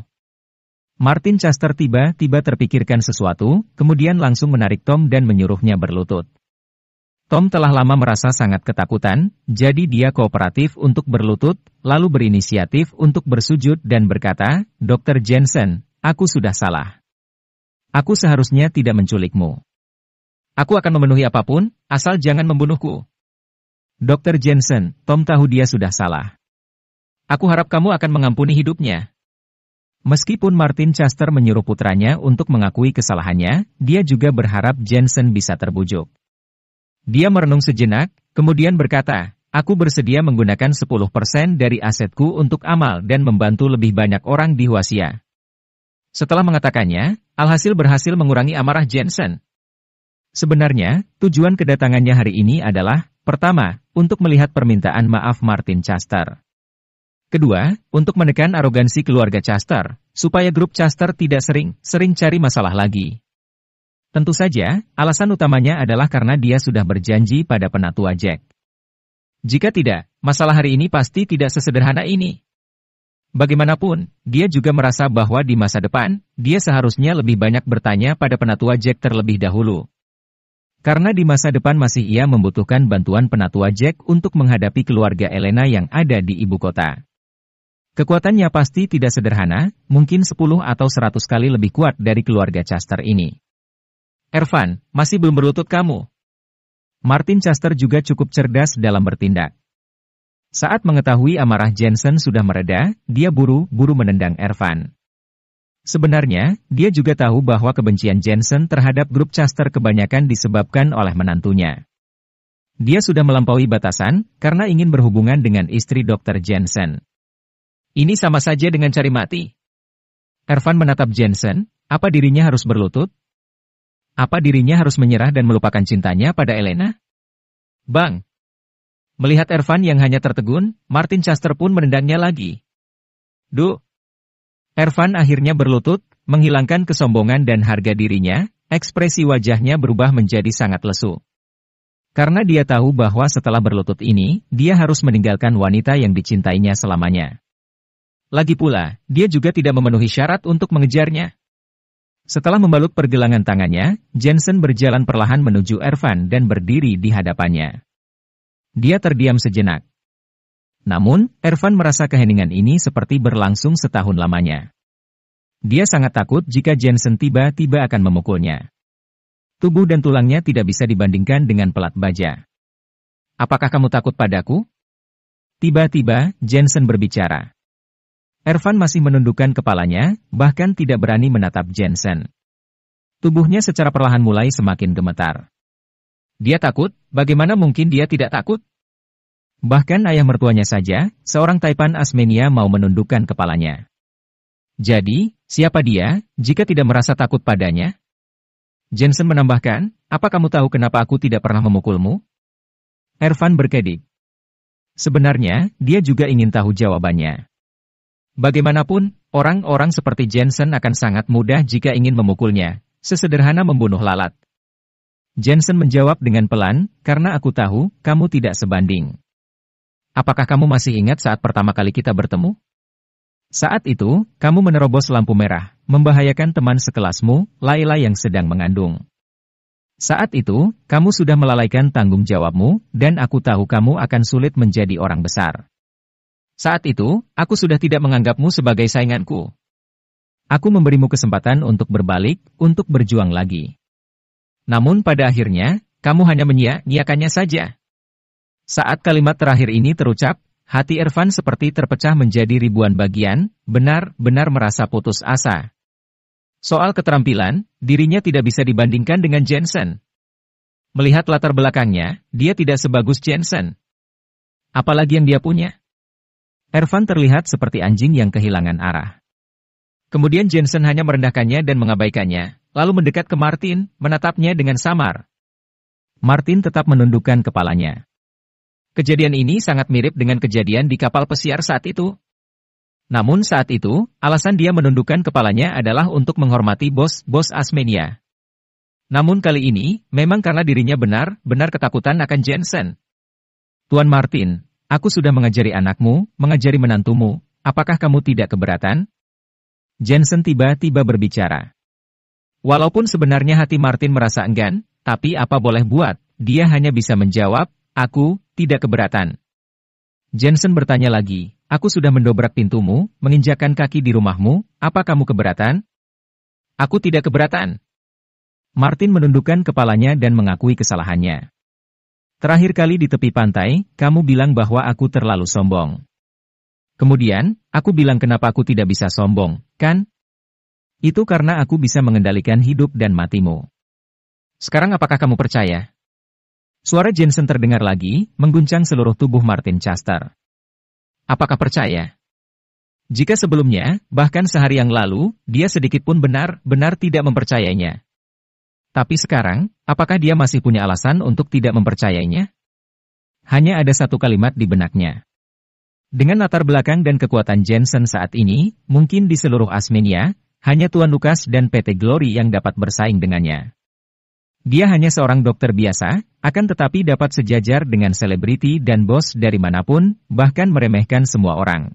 Martin Chester tiba-tiba terpikirkan sesuatu, kemudian langsung menarik Tom dan menyuruhnya berlutut. Tom telah lama merasa sangat ketakutan, jadi dia kooperatif untuk berlutut, lalu berinisiatif untuk bersujud dan berkata, Dr. Jensen, aku sudah salah. Aku seharusnya tidak menculikmu. Aku akan memenuhi apapun, asal jangan membunuhku. Dr. Jensen, Tom tahu dia sudah salah. Aku harap kamu akan mengampuni hidupnya. Meskipun Martin Chester menyuruh putranya untuk mengakui kesalahannya, dia juga berharap Jensen bisa terbujuk. Dia merenung sejenak, kemudian berkata, "Aku bersedia menggunakan 10% dari asetku untuk amal dan membantu lebih banyak orang di Huaxia." Setelah mengatakannya, alhasil berhasil mengurangi amarah Jensen. Sebenarnya, tujuan kedatangannya hari ini adalah, pertama, untuk melihat permintaan maaf Martin Chester. Kedua, untuk menekan arogansi keluarga Chester, supaya grup Chester tidak sering cari masalah lagi. Tentu saja, alasan utamanya adalah karena dia sudah berjanji pada penatua Jack. Jika tidak, masalah hari ini pasti tidak sesederhana ini. Bagaimanapun, dia juga merasa bahwa di masa depan, dia seharusnya lebih banyak bertanya pada penatua Jack terlebih dahulu. Karena di masa depan masih ia membutuhkan bantuan penatua Jack untuk menghadapi keluarga Elena yang ada di ibu kota. Kekuatannya pasti tidak sederhana, mungkin 10 atau 100 kali lebih kuat dari keluarga Chester ini. "Ervan, masih belum berlutut kamu." Martin Chester juga cukup cerdas dalam bertindak. Saat mengetahui amarah Jensen sudah mereda, dia buru-buru menendang Ervan. Sebenarnya, dia juga tahu bahwa kebencian Jensen terhadap grup Chester kebanyakan disebabkan oleh menantunya. Dia sudah melampaui batasan, karena ingin berhubungan dengan istri Dr. Jensen. Ini sama saja dengan cari mati. Ervan menatap Jensen, apa dirinya harus berlutut? Apa dirinya harus menyerah dan melupakan cintanya pada Elena? Bang! Melihat Ervan yang hanya tertegun, Martin Chester pun menendangnya lagi. Duh! Ervan akhirnya berlutut, menghilangkan kesombongan dan harga dirinya, ekspresi wajahnya berubah menjadi sangat lesu. Karena dia tahu bahwa setelah berlutut ini, dia harus meninggalkan wanita yang dicintainya selamanya. Lagi pula, dia juga tidak memenuhi syarat untuk mengejarnya. Setelah membalut pergelangan tangannya, Jensen berjalan perlahan menuju Ervan dan berdiri di hadapannya. Dia terdiam sejenak. Namun, Ervan merasa keheningan ini seperti berlangsung setahun lamanya. Dia sangat takut jika Jensen tiba-tiba akan memukulnya. Tubuh dan tulangnya tidak bisa dibandingkan dengan pelat baja. "Apakah kamu takut padaku?" Tiba-tiba, Jensen berbicara. Ervan masih menundukkan kepalanya, bahkan tidak berani menatap Jensen. Tubuhnya secara perlahan mulai semakin gemetar. Dia takut, bagaimana mungkin dia tidak takut? Bahkan ayah mertuanya saja, seorang Taipan Asmenia mau menundukkan kepalanya. Jadi, siapa dia, jika tidak merasa takut padanya? Jensen menambahkan, apa kamu tahu kenapa aku tidak pernah memukulmu? Ervan berkedip. Sebenarnya, dia juga ingin tahu jawabannya. Bagaimanapun, orang-orang seperti Jensen akan sangat mudah jika ingin memukulnya, sesederhana membunuh lalat. Jensen menjawab dengan pelan, karena aku tahu, kamu tidak sebanding. Apakah kamu masih ingat saat pertama kali kita bertemu? Saat itu, kamu menerobos lampu merah, membahayakan teman sekelasmu, Laila yang sedang mengandung. Saat itu, kamu sudah melalaikan tanggung jawabmu, dan aku tahu kamu akan sulit menjadi orang besar. Saat itu, aku sudah tidak menganggapmu sebagai sainganku. Aku memberimu kesempatan untuk berbalik, untuk berjuang lagi. Namun pada akhirnya, kamu hanya menyia-nyiakannya saja. Saat kalimat terakhir ini terucap, hati Ervan seperti terpecah menjadi ribuan bagian, benar-benar merasa putus asa. Soal keterampilan, dirinya tidak bisa dibandingkan dengan Jensen. Melihat latar belakangnya, dia tidak sebagus Jensen. Apalagi yang dia punya? Ervan terlihat seperti anjing yang kehilangan arah. Kemudian Jensen hanya merendahkannya dan mengabaikannya, lalu mendekat ke Martin, menatapnya dengan samar. Martin tetap menundukkan kepalanya. Kejadian ini sangat mirip dengan kejadian di kapal pesiar saat itu. Namun saat itu, alasan dia menundukkan kepalanya adalah untuk menghormati bos Asmenia. Namun kali ini, memang karena dirinya benar-benar ketakutan akan Jensen. Tuan Martin, aku sudah mengajari anakmu, mengajari menantumu, apakah kamu tidak keberatan? Jensen tiba-tiba berbicara. Walaupun sebenarnya hati Martin merasa enggan, tapi apa boleh buat, dia hanya bisa menjawab, aku tidak keberatan. Jensen bertanya lagi, aku sudah mendobrak pintumu, menginjakkan kaki di rumahmu, apa kamu keberatan? Aku tidak keberatan. Martin menundukkan kepalanya dan mengakui kesalahannya. Terakhir kali di tepi pantai, kamu bilang bahwa aku terlalu sombong. Kemudian, aku bilang kenapa aku tidak bisa sombong, kan? Itu karena aku bisa mengendalikan hidup dan matimu. Sekarang apakah kamu percaya? Suara Jensen terdengar lagi, mengguncang seluruh tubuh Martin Chester. Apakah percaya? Jika sebelumnya, bahkan sehari yang lalu, dia sedikitpun benar-benar tidak mempercayainya. Tapi sekarang, apakah dia masih punya alasan untuk tidak mempercayainya? Hanya ada satu kalimat di benaknya. Dengan latar belakang dan kekuatan Jensen saat ini, mungkin di seluruh Asmenia, hanya Tuan Lukas dan PT Glory yang dapat bersaing dengannya. Dia hanya seorang dokter biasa, akan tetapi dapat sejajar dengan selebriti dan bos dari manapun, bahkan meremehkan semua orang.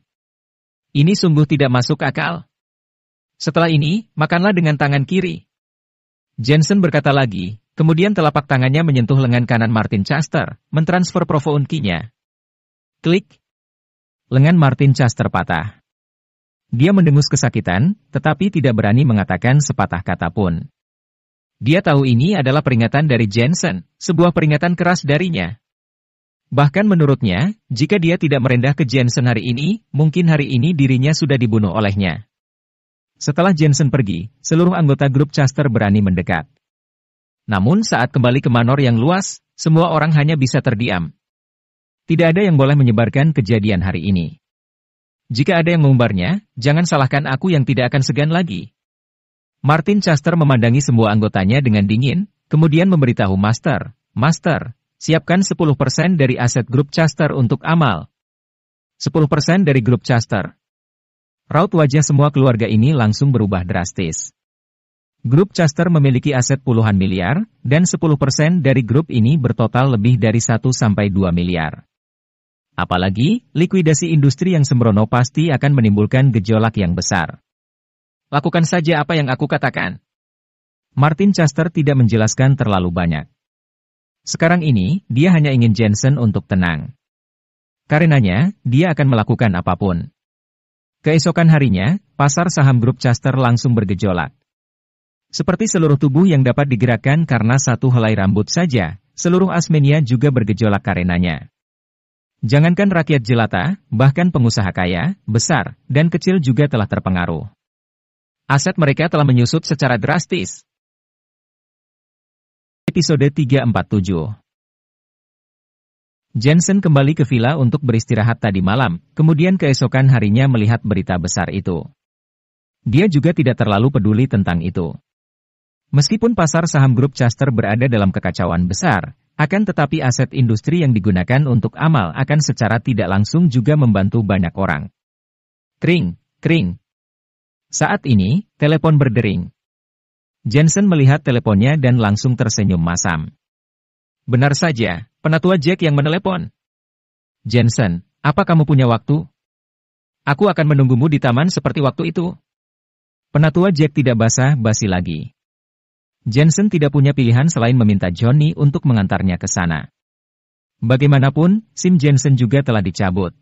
Ini sungguh tidak masuk akal. Setelah ini, makanlah dengan tangan kiri. Jensen berkata lagi, kemudian telapak tangannya menyentuh lengan kanan Martin Chester, mentransfer profound key-nya. Klik. Lengan Martin Chester patah. Dia mendengus kesakitan, tetapi tidak berani mengatakan sepatah kata pun. Dia tahu ini adalah peringatan dari Jensen, sebuah peringatan keras darinya. Bahkan menurutnya, jika dia tidak merendah ke Jensen hari ini, mungkin hari ini dirinya sudah dibunuh olehnya. Setelah Jensen pergi, seluruh anggota grup Chester berani mendekat. Namun saat kembali ke manor yang luas, semua orang hanya bisa terdiam. Tidak ada yang boleh menyebarkan kejadian hari ini. Jika ada yang mengumbarnya, jangan salahkan aku yang tidak akan segan lagi. Martin Chester memandangi semua anggotanya dengan dingin, kemudian memberitahu Master, siapkan 10% dari aset grup Chester untuk amal. 10% dari grup Chester. Raut wajah semua keluarga ini langsung berubah drastis. Grup Chester memiliki aset puluhan miliar, dan 10% dari grup ini bertotal lebih dari 1-2 miliar. Apalagi, likuidasi industri yang sembrono pasti akan menimbulkan gejolak yang besar. Lakukan saja apa yang aku katakan. Martin Chester tidak menjelaskan terlalu banyak. Sekarang ini, dia hanya ingin Jensen untuk tenang. Karenanya, dia akan melakukan apapun. Keesokan harinya, pasar saham grup Chester langsung bergejolak. Seperti seluruh tubuh yang dapat digerakkan karena satu helai rambut saja, seluruh Asmenia juga bergejolak karenanya. Jangankan rakyat jelata, bahkan pengusaha kaya, besar, dan kecil juga telah terpengaruh. Aset mereka telah menyusut secara drastis. Episode 347. Jensen kembali ke villa untuk beristirahat tadi malam, kemudian keesokan harinya melihat berita besar itu. Dia juga tidak terlalu peduli tentang itu. Meskipun pasar saham grup Chester berada dalam kekacauan besar, akan tetapi aset industri yang digunakan untuk amal akan secara tidak langsung juga membantu banyak orang. Kring, kring. Saat ini, telepon berdering. Jensen melihat teleponnya dan langsung tersenyum masam. Benar saja, penatua Jack yang menelepon. Jensen, apa kamu punya waktu? Aku akan menunggumu di taman seperti waktu itu. Penatua Jack tidak basa-basi lagi. Jensen tidak punya pilihan selain meminta Johnny untuk mengantarnya ke sana. Bagaimanapun, SIM Jensen juga telah dicabut.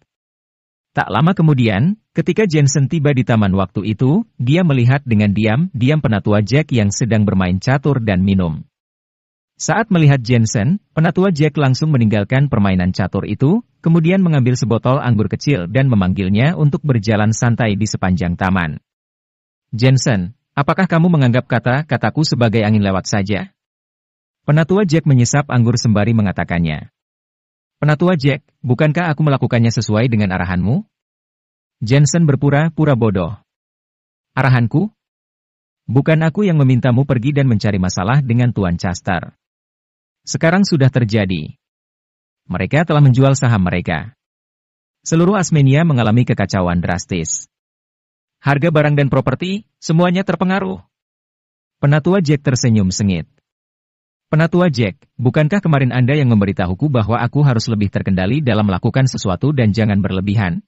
Tak lama kemudian, ketika Jensen tiba di taman waktu itu, dia melihat dengan diam-diam penatua Jack yang sedang bermain catur dan minum. Saat melihat Jensen, penatua Jack langsung meninggalkan permainan catur itu, kemudian mengambil sebotol anggur kecil dan memanggilnya untuk berjalan santai di sepanjang taman. Jensen, apakah kamu menganggap kata-kataku sebagai angin lewat saja? Penatua Jack menyesap anggur sembari mengatakannya. Penatua Jack, bukankah aku melakukannya sesuai dengan arahanmu? Jensen berpura-pura bodoh. Arahanku? Bukan aku yang memintamu pergi dan mencari masalah dengan Tuan Chester. Sekarang sudah terjadi. Mereka telah menjual saham mereka. Seluruh Asmenia mengalami kekacauan drastis. Harga barang dan properti, semuanya terpengaruh. Penatua Jack tersenyum sengit. Penatua Jack, bukankah kemarin Anda yang memberitahuku bahwa aku harus lebih terkendali dalam melakukan sesuatu dan jangan berlebihan?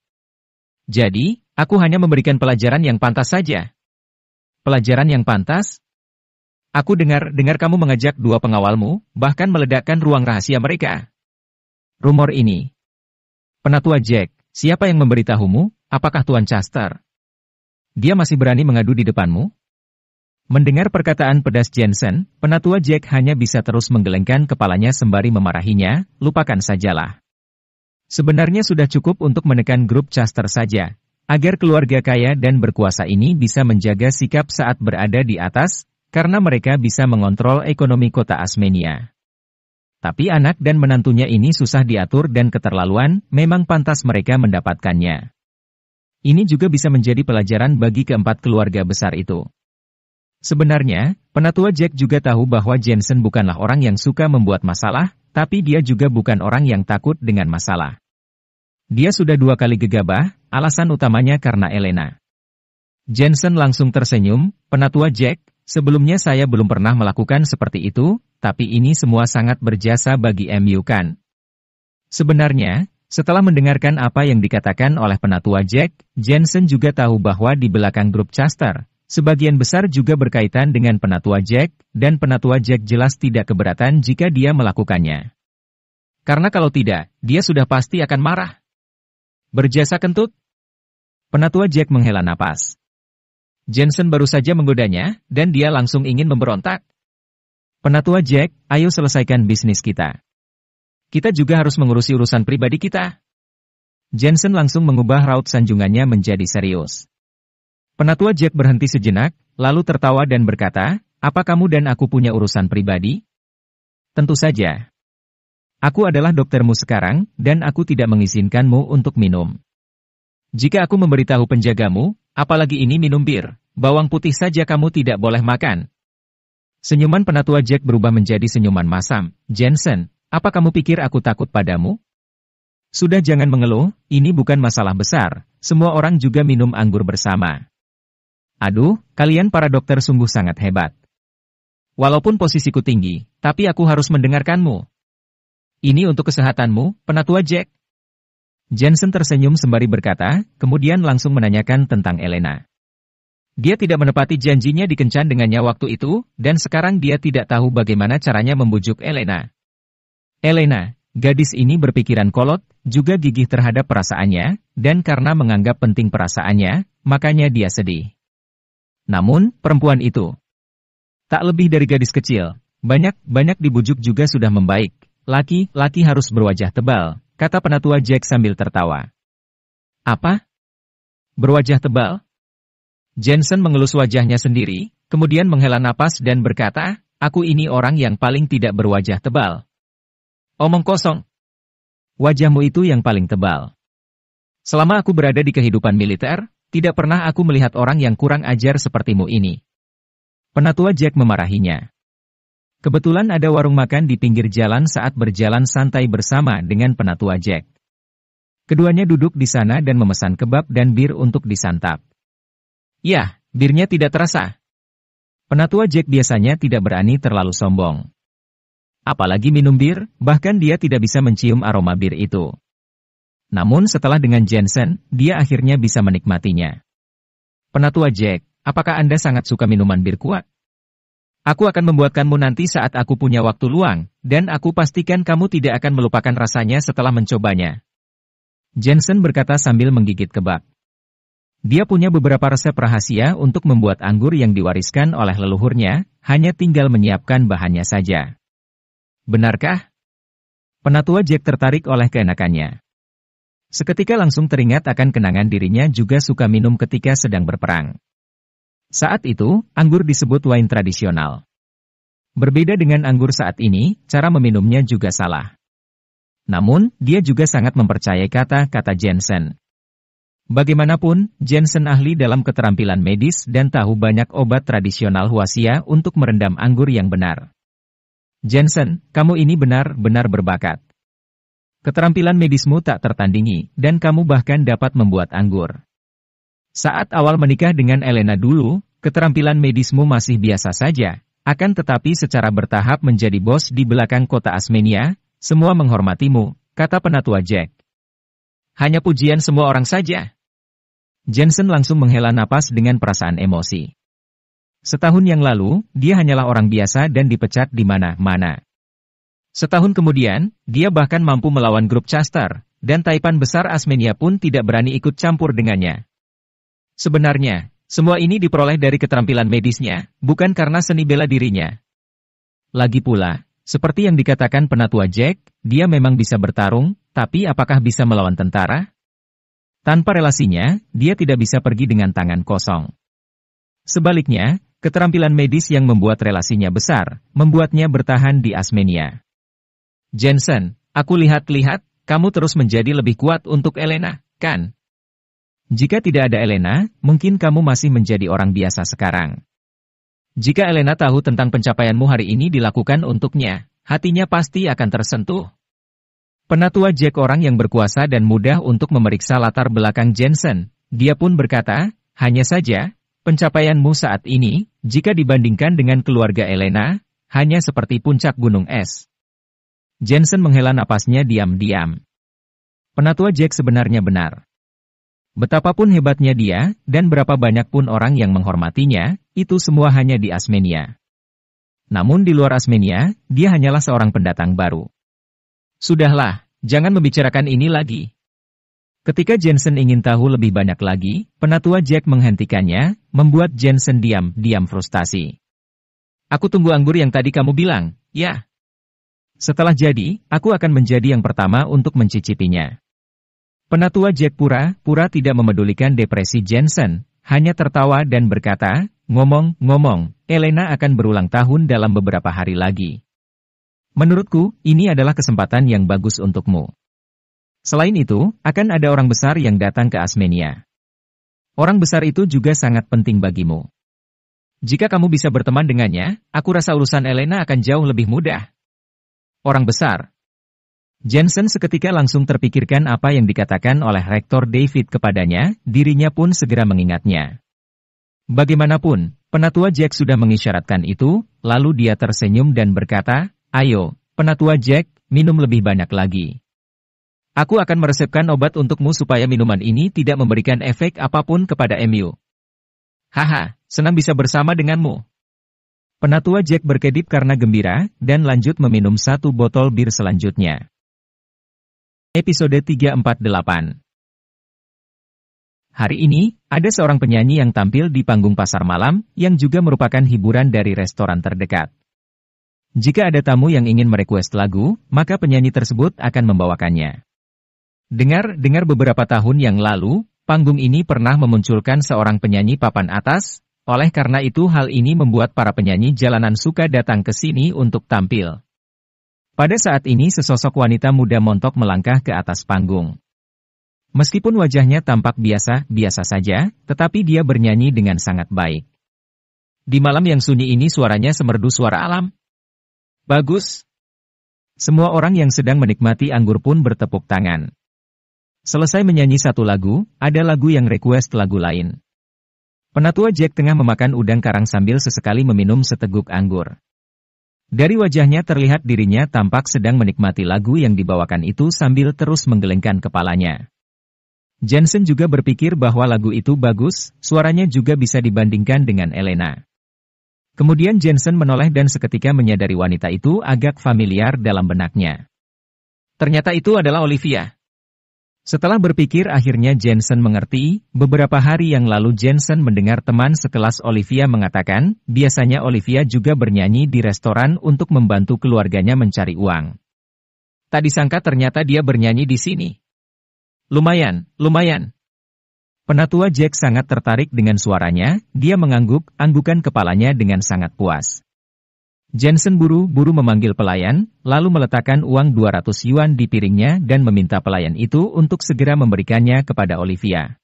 Jadi, aku hanya memberikan pelajaran yang pantas saja. Pelajaran yang pantas? Aku dengar kamu mengajak dua pengawalmu, bahkan meledakkan ruang rahasia mereka. Rumor ini. Penatua Jack, siapa yang memberitahumu? Apakah Tuan Chester? Dia masih berani mengadu di depanmu? Mendengar perkataan pedas Jensen, penatua Jack hanya bisa terus menggelengkan kepalanya sembari memarahinya, lupakan sajalah. Sebenarnya sudah cukup untuk menekan grup Custer saja, agar keluarga kaya dan berkuasa ini bisa menjaga sikap saat berada di atas, karena mereka bisa mengontrol ekonomi kota Asmenia. Tapi anak dan menantunya ini susah diatur dan keterlaluan, memang pantas mereka mendapatkannya. Ini juga bisa menjadi pelajaran bagi keempat keluarga besar itu. Sebenarnya, penatua Jack juga tahu bahwa Jensen bukanlah orang yang suka membuat masalah, tapi dia juga bukan orang yang takut dengan masalah. Dia sudah 2 kali gegabah, alasan utamanya karena Elena. Jensen langsung tersenyum, penatua Jack, sebelumnya saya belum pernah melakukan seperti itu, tapi ini semua sangat berjasa bagi MU kan. Sebenarnya, setelah mendengarkan apa yang dikatakan oleh penatua Jack, Jensen juga tahu bahwa di belakang grup Custer, sebagian besar juga berkaitan dengan penatua Jack, dan penatua Jack jelas tidak keberatan jika dia melakukannya. Karena kalau tidak, dia sudah pasti akan marah. Berjasa kentut? Penatua Jack menghela napas. Jensen baru saja menggodanya, dan dia langsung ingin memberontak. Penatua Jack, ayo selesaikan bisnis kita. Kita juga harus mengurusi urusan pribadi kita. Jensen langsung mengubah raut sanjungannya menjadi serius. Penatua Jack berhenti sejenak, lalu tertawa dan berkata, apa kamu dan aku punya urusan pribadi? Tentu saja. Aku adalah doktermu sekarang, dan aku tidak mengizinkanmu untuk minum. Jika aku memberitahu penjagamu, apalagi ini minum bir, bawang putih saja kamu tidak boleh makan. Senyuman penatua Jack berubah menjadi senyuman masam. Jensen, apa kamu pikir aku takut padamu? Sudah jangan mengeluh, ini bukan masalah besar, semua orang juga minum anggur bersama. Aduh, kalian para dokter sungguh sangat hebat. Walaupun posisiku tinggi, tapi aku harus mendengarkanmu. Ini untuk kesehatanmu, penatua Jack. Jensen tersenyum sembari berkata, kemudian langsung menanyakan tentang Elena. Dia tidak menepati janjinya dikencan dengannya waktu itu, dan sekarang dia tidak tahu bagaimana caranya membujuk Elena. Elena, gadis ini berpikiran kolot, juga gigih terhadap perasaannya, dan karena menganggap penting perasaannya, makanya dia sedih. Namun, perempuan itu tak lebih dari gadis kecil, banyak dibujuk juga sudah membaik. Laki-laki harus berwajah tebal, kata penatua Jack sambil tertawa. Apa? Berwajah tebal? Jensen mengelus wajahnya sendiri, kemudian menghela napas dan berkata, aku ini orang yang paling tidak berwajah tebal. Omong kosong. Wajahmu itu yang paling tebal. Selama aku berada di kehidupan militer, tidak pernah aku melihat orang yang kurang ajar sepertimu ini. Penatua Jack memarahinya. Kebetulan ada warung makan di pinggir jalan saat berjalan santai bersama dengan penatua Jack. Keduanya duduk di sana dan memesan kebab dan bir untuk disantap. Yah, birnya tidak terasa. Penatua Jack biasanya tidak berani terlalu sombong. Apalagi minum bir, bahkan dia tidak bisa mencium aroma bir itu. Namun setelah dengan Jensen, dia akhirnya bisa menikmatinya. Penatua Jack, apakah Anda sangat suka minuman bir kuat? Aku akan membuatkanmu nanti saat aku punya waktu luang, dan aku pastikan kamu tidak akan melupakan rasanya setelah mencobanya. Jensen berkata sambil menggigit kebab. Dia punya beberapa resep rahasia untuk membuat anggur yang diwariskan oleh leluhurnya, hanya tinggal menyiapkan bahannya saja. Benarkah? Penatua Jack tertarik oleh keenakannya. Seketika langsung teringat akan kenangan dirinya juga suka minum ketika sedang berperang. Saat itu, anggur disebut wine tradisional. Berbeda dengan anggur saat ini, cara meminumnya juga salah. Namun, dia juga sangat mempercayai kata-kata Jensen. Bagaimanapun, Jensen ahli dalam keterampilan medis dan tahu banyak obat tradisional Huasia untuk merendam anggur yang benar. Jensen, kamu ini benar-benar berbakat. Keterampilan medismu tak tertandingi, dan kamu bahkan dapat membuat anggur. Saat awal menikah dengan Elena dulu, keterampilan medismu masih biasa saja, akan tetapi secara bertahap menjadi bos di belakang kota Asmenia, semua menghormatimu, kata penatua Jack. Hanya pujian semua orang saja. Jensen langsung menghela napas dengan perasaan emosi. Setahun yang lalu, dia hanyalah orang biasa dan dipecat di mana-mana. Setahun kemudian, dia bahkan mampu melawan grup Custer, dan Taipan besar Asmenia pun tidak berani ikut campur dengannya. Sebenarnya, semua ini diperoleh dari keterampilan medisnya, bukan karena seni bela dirinya. Lagi pula, Seperti yang dikatakan penatua Jack, dia memang bisa bertarung, tapi apakah bisa melawan tentara? Tanpa relasinya, dia tidak bisa pergi dengan tangan kosong. Sebaliknya, keterampilan medis yang membuat relasinya besar, membuatnya bertahan di Asmenia. Jensen, aku lihat-lihat, kamu terus menjadi lebih kuat untuk Elena, kan? Jika tidak ada Elena, mungkin kamu masih menjadi orang biasa sekarang. Jika Elena tahu tentang pencapaianmu hari ini dilakukan untuknya, hatinya pasti akan tersentuh. Penatua Jack orang yang berkuasa dan mudah untuk memeriksa latar belakang Jensen. Dia pun berkata, hanya saja, pencapaianmu saat ini, jika dibandingkan dengan keluarga Elena, hanya seperti puncak gunung es. Jensen menghela napasnya diam-diam. Penatua Jack sebenarnya benar. Betapapun hebatnya dia, dan berapa banyak pun orang yang menghormatinya, itu semua hanya di Asmenia. Namun di luar Asmenia, dia hanyalah seorang pendatang baru. Sudahlah, jangan membicarakan ini lagi. Ketika Jensen ingin tahu lebih banyak lagi, penatua Jack menghentikannya, membuat Jensen diam-diam frustasi. Aku tunggu anggur yang tadi kamu bilang, ya. Setelah jadi, aku akan menjadi yang pertama untuk mencicipinya. Penatua Jack pura-pura tidak memedulikan depresi Jensen, hanya tertawa dan berkata, ngomong-ngomong, Elena akan berulang tahun dalam beberapa hari lagi. Menurutku, ini adalah kesempatan yang bagus untukmu. Selain itu, akan ada orang besar yang datang ke Asmenia. Orang besar itu juga sangat penting bagimu. Jika kamu bisa berteman dengannya, aku rasa urusan Elena akan jauh lebih mudah. Orang besar. Jensen seketika langsung terpikirkan apa yang dikatakan oleh Rektor David kepadanya, dirinya pun segera mengingatnya. Bagaimanapun, penatua Jack sudah mengisyaratkan itu, lalu dia tersenyum dan berkata, ayo, penatua Jack, minum lebih banyak lagi. Aku akan meresepkan obat untukmu supaya minuman ini tidak memberikan efek apapun kepada Emu. Haha, senang bisa bersama denganmu. Penatua Jack berkedip karena gembira, dan lanjut meminum satu botol bir selanjutnya. Episode 348. Hari ini, ada seorang penyanyi yang tampil di panggung pasar malam, yang juga merupakan hiburan dari restoran terdekat. Jika ada tamu yang ingin merequest lagu, maka penyanyi tersebut akan membawakannya. Dengar beberapa tahun yang lalu, panggung ini pernah memunculkan seorang penyanyi papan atas, oleh karena itu hal ini membuat para penyanyi jalanan suka datang ke sini untuk tampil. Pada saat ini sesosok wanita muda montok melangkah ke atas panggung. Meskipun wajahnya tampak biasa saja, tetapi dia bernyanyi dengan sangat baik. Di malam yang sunyi ini suaranya semerdu suara alam. Bagus. Semua orang yang sedang menikmati anggur pun bertepuk tangan. Selesai menyanyi satu lagu, ada lagu yang request lagu lain. Penatua Jack tengah memakan udang karang sambil sesekali meminum seteguk anggur. Dari wajahnya terlihat dirinya tampak sedang menikmati lagu yang dibawakan itu sambil terus menggelengkan kepalanya. Jensen juga berpikir bahwa lagu itu bagus, suaranya juga bisa dibandingkan dengan Elena. Kemudian Jensen menoleh dan seketika menyadari wanita itu agak familiar dalam benaknya. Ternyata itu adalah Olivia. Setelah berpikir akhirnya Jensen mengerti, beberapa hari yang lalu Jensen mendengar teman sekelas Olivia mengatakan, biasanya Olivia juga bernyanyi di restoran untuk membantu keluarganya mencari uang. Tak disangka ternyata dia bernyanyi di sini. Lumayan. Penatua Jack sangat tertarik dengan suaranya, dia mengangguk-anggukan kepalanya dengan sangat puas. Jensen buru-buru memanggil pelayan, lalu meletakkan uang 200 yuan di piringnya dan meminta pelayan itu untuk segera memberikannya kepada Olivia.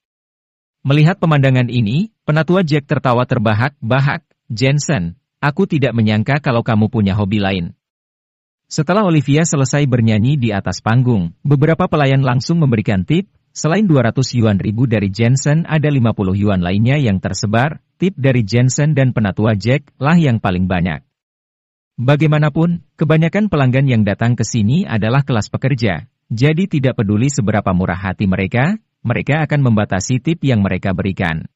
Melihat pemandangan ini, penatua Jack tertawa terbahak-bahak, Jensen, aku tidak menyangka kalau kamu punya hobi lain. Setelah Olivia selesai bernyanyi di atas panggung, beberapa pelayan langsung memberikan tip. Selain 200 yuan ribu dari Jensen ada 50 yuan lainnya yang tersebar, tip dari Jensen dan penatua Jack lah yang paling banyak. Bagaimanapun, kebanyakan pelanggan yang datang ke sini adalah kelas pekerja, jadi tidak peduli seberapa murah hati mereka akan membatasi tip yang mereka berikan.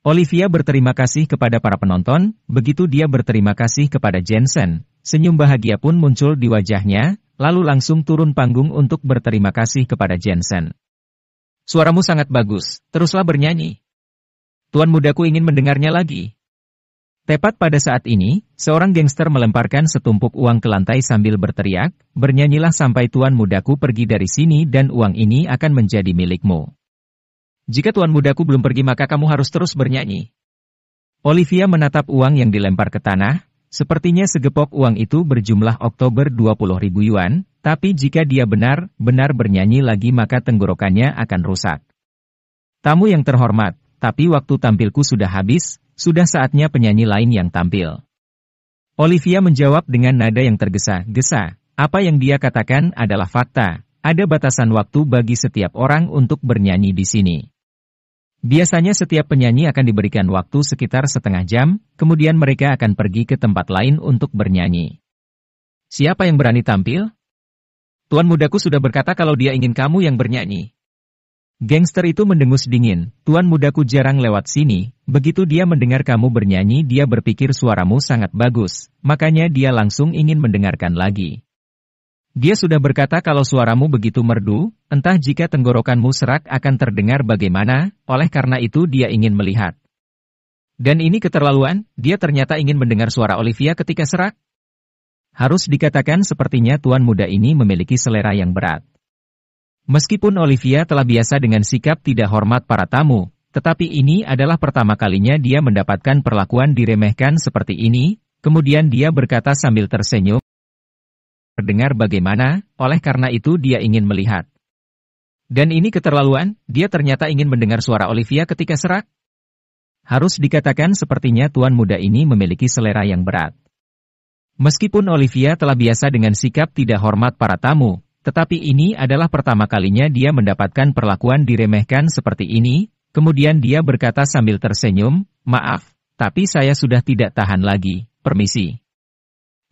Olivia berterima kasih kepada para penonton, begitu dia berterima kasih kepada Jensen, senyum bahagia pun muncul di wajahnya, lalu langsung turun panggung untuk berterima kasih kepada Jensen. Suaramu sangat bagus, teruslah bernyanyi. Tuan mudaku ingin mendengarnya lagi. Tepat pada saat ini, seorang gangster melemparkan setumpuk uang ke lantai sambil berteriak, "Bernyanyilah sampai tuan mudaku pergi dari sini dan uang ini akan menjadi milikmu. Jika tuan mudaku belum pergi maka kamu harus terus bernyanyi." Olivia menatap uang yang dilempar ke tanah, sepertinya segepok uang itu berjumlah Oktober 20.000 yuan, tapi jika dia benar-benar bernyanyi lagi maka tenggorokannya akan rusak. "Tamu yang terhormat, tapi waktu tampilku sudah habis. Sudah saatnya penyanyi lain yang tampil." Olivia menjawab dengan nada yang tergesa-gesa. Apa yang dia katakan adalah fakta. Ada batasan waktu bagi setiap orang untuk bernyanyi di sini. Biasanya setiap penyanyi akan diberikan waktu sekitar setengah jam, kemudian mereka akan pergi ke tempat lain untuk bernyanyi. "Siapa yang berani tampil?" "Tuan mudaku sudah berkata kalau dia ingin kamu yang bernyanyi." Gangster itu mendengus dingin. "Tuan mudaku jarang lewat sini, begitu dia mendengar kamu bernyanyi dia berpikir suaramu sangat bagus, makanya dia langsung ingin mendengarkan lagi. Dia sudah berkata kalau suaramu begitu merdu, entah jika tenggorokanmu serak akan terdengar bagaimana, oleh karena itu dia ingin melihat. Dan ini keterlaluan, dia ternyata ingin mendengar suara Olivia ketika serak." Harus dikatakan sepertinya tuan muda ini memiliki selera yang berat. Meskipun Olivia telah biasa dengan sikap tidak hormat para tamu, tetapi ini adalah pertama kalinya dia mendapatkan perlakuan diremehkan seperti ini, kemudian dia berkata sambil tersenyum, "Terdengar bagaimana, oleh karena itu dia ingin melihat. Dan ini keterlaluan, dia ternyata ingin mendengar suara Olivia ketika serak." Harus dikatakan sepertinya tuan muda ini memiliki selera yang berat. Meskipun Olivia telah biasa dengan sikap tidak hormat para tamu, tetapi ini adalah pertama kalinya dia mendapatkan perlakuan diremehkan seperti ini, kemudian dia berkata sambil tersenyum, "Maaf, tapi saya sudah tidak tahan lagi, permisi."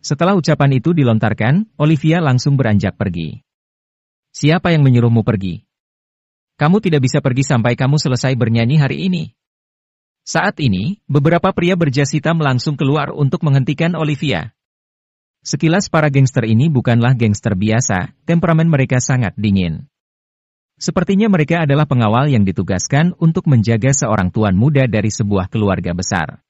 Setelah ucapan itu dilontarkan, Olivia langsung beranjak pergi. "Siapa yang menyuruhmu pergi? Kamu tidak bisa pergi sampai kamu selesai bernyanyi hari ini." Saat ini, beberapa pria berjas hitam langsung keluar untuk menghentikan Olivia. Sekilas para gangster ini bukanlah gangster biasa, temperamen mereka sangat dingin. Sepertinya mereka adalah pengawal yang ditugaskan untuk menjaga seorang tuan muda dari sebuah keluarga besar.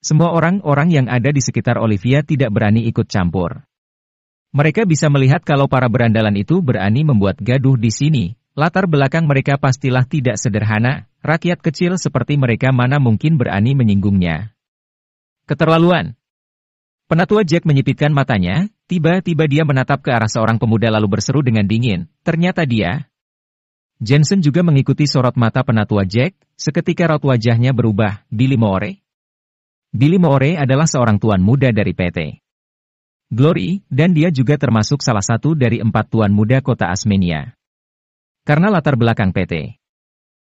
Semua orang-orang yang ada di sekitar Olivia tidak berani ikut campur. Mereka bisa melihat kalau para berandalan itu berani membuat gaduh di sini. Latar belakang mereka pastilah tidak sederhana, rakyat kecil seperti mereka mana mungkin berani menyinggungnya. Keterlaluan. Penatua Jack menyipitkan matanya, tiba-tiba dia menatap ke arah seorang pemuda lalu berseru dengan dingin, "Ternyata dia." Jensen juga mengikuti sorot mata penatua Jack, seketika raut wajahnya berubah, "Billy Moore?" Billy Moore adalah seorang tuan muda dari PT Glory, dan dia juga termasuk salah satu dari 4 tuan muda kota Asmenia. Karena latar belakang PT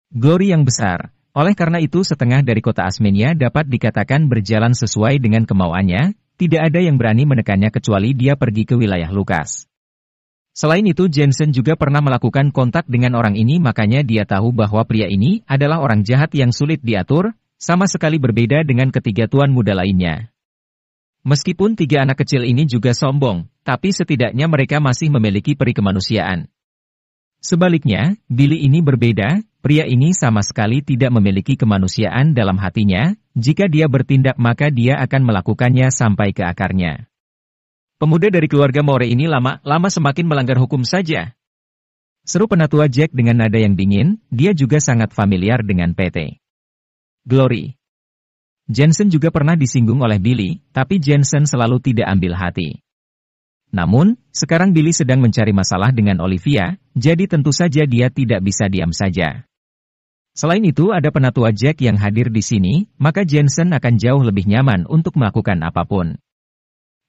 Glory yang besar, oleh karena itu setengah dari kota Asmenia dapat dikatakan berjalan sesuai dengan kemauannya. Tidak ada yang berani menekannya kecuali dia pergi ke wilayah Lukas. Selain itu Jensen juga pernah melakukan kontak dengan orang ini makanya dia tahu bahwa pria ini adalah orang jahat yang sulit diatur, sama sekali berbeda dengan ketiga tuan muda lainnya. Meskipun 3 anak kecil ini juga sombong, tapi setidaknya mereka masih memiliki peri kemanusiaan. Sebaliknya, Billy ini berbeda, pria ini sama sekali tidak memiliki kemanusiaan dalam hatinya, jika dia bertindak maka dia akan melakukannya sampai ke akarnya. Pemuda dari keluarga Moore ini lama-lama semakin melanggar hukum saja. Seru penatua Jack dengan nada yang dingin, dia juga sangat familiar dengan PT Glory. Jensen juga pernah disinggung oleh Billy, tapi Jensen selalu tidak ambil hati. Namun, sekarang Billy sedang mencari masalah dengan Olivia, jadi tentu saja dia tidak bisa diam saja. Selain itu ada penatua Jack yang hadir di sini, maka Jensen akan jauh lebih nyaman untuk melakukan apapun.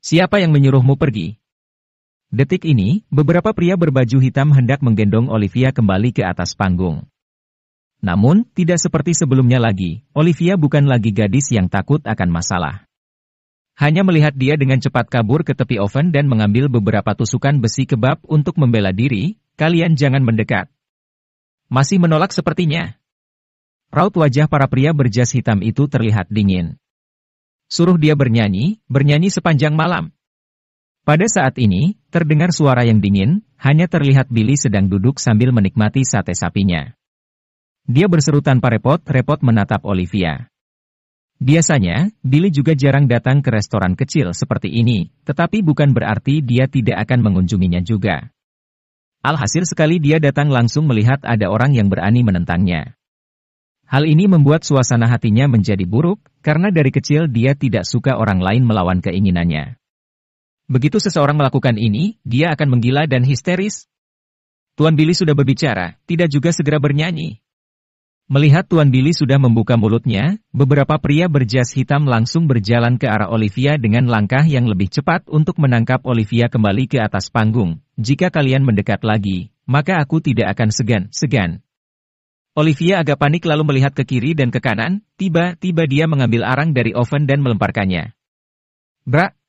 "Siapa yang menyuruhmu pergi?" Detik ini, beberapa pria berbaju hitam hendak menggendong Olivia kembali ke atas panggung. Namun, tidak seperti sebelumnya lagi, Olivia bukan lagi gadis yang takut akan masalah. Hanya melihat dia dengan cepat kabur ke tepi oven dan mengambil beberapa tusukan besi kebab untuk membela diri, "Kalian jangan mendekat." Masih menolak sepertinya. Raut wajah para pria berjas hitam itu terlihat dingin. "Suruh dia bernyanyi sepanjang malam." Pada saat ini, terdengar suara yang dingin, hanya terlihat Billy sedang duduk sambil menikmati sate sapinya. Dia berseru tanpa repot-repot menatap Olivia. Biasanya, Billy juga jarang datang ke restoran kecil seperti ini, tetapi bukan berarti dia tidak akan mengunjunginya juga. Alhasil sekali dia datang langsung melihat ada orang yang berani menentangnya. Hal ini membuat suasana hatinya menjadi buruk, karena dari kecil dia tidak suka orang lain melawan keinginannya. Begitu seseorang melakukan ini, dia akan menggila dan histeris. Tuan Billy sudah berbicara, tidak juga segera bernyanyi. Melihat Tuan Billy sudah membuka mulutnya, beberapa pria berjas hitam langsung berjalan ke arah Olivia dengan langkah yang lebih cepat untuk menangkap Olivia kembali ke atas panggung. Jika kalian mendekat lagi, maka aku tidak akan segan. Olivia agak panik lalu melihat ke kiri dan ke kanan, tiba-tiba dia mengambil arang dari oven dan melemparkannya. Brak!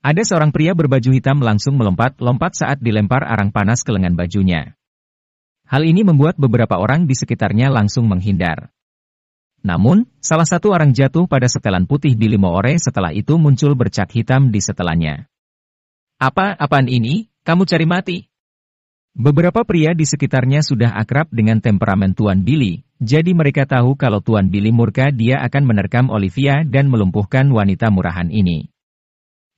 Ada seorang pria berbaju hitam langsung melompat-lompat saat dilempar arang panas ke lengan bajunya. Hal ini membuat beberapa orang di sekitarnya langsung menghindar. Namun, salah satu arang jatuh pada setelan putih Billy Moore setelah itu muncul bercak hitam di setelannya. Apaan ini? Kamu cari mati? Beberapa pria di sekitarnya sudah akrab dengan temperamen Tuan Billy, jadi mereka tahu kalau Tuan Billy murka dia akan menerkam Olivia dan melumpuhkan wanita murahan ini.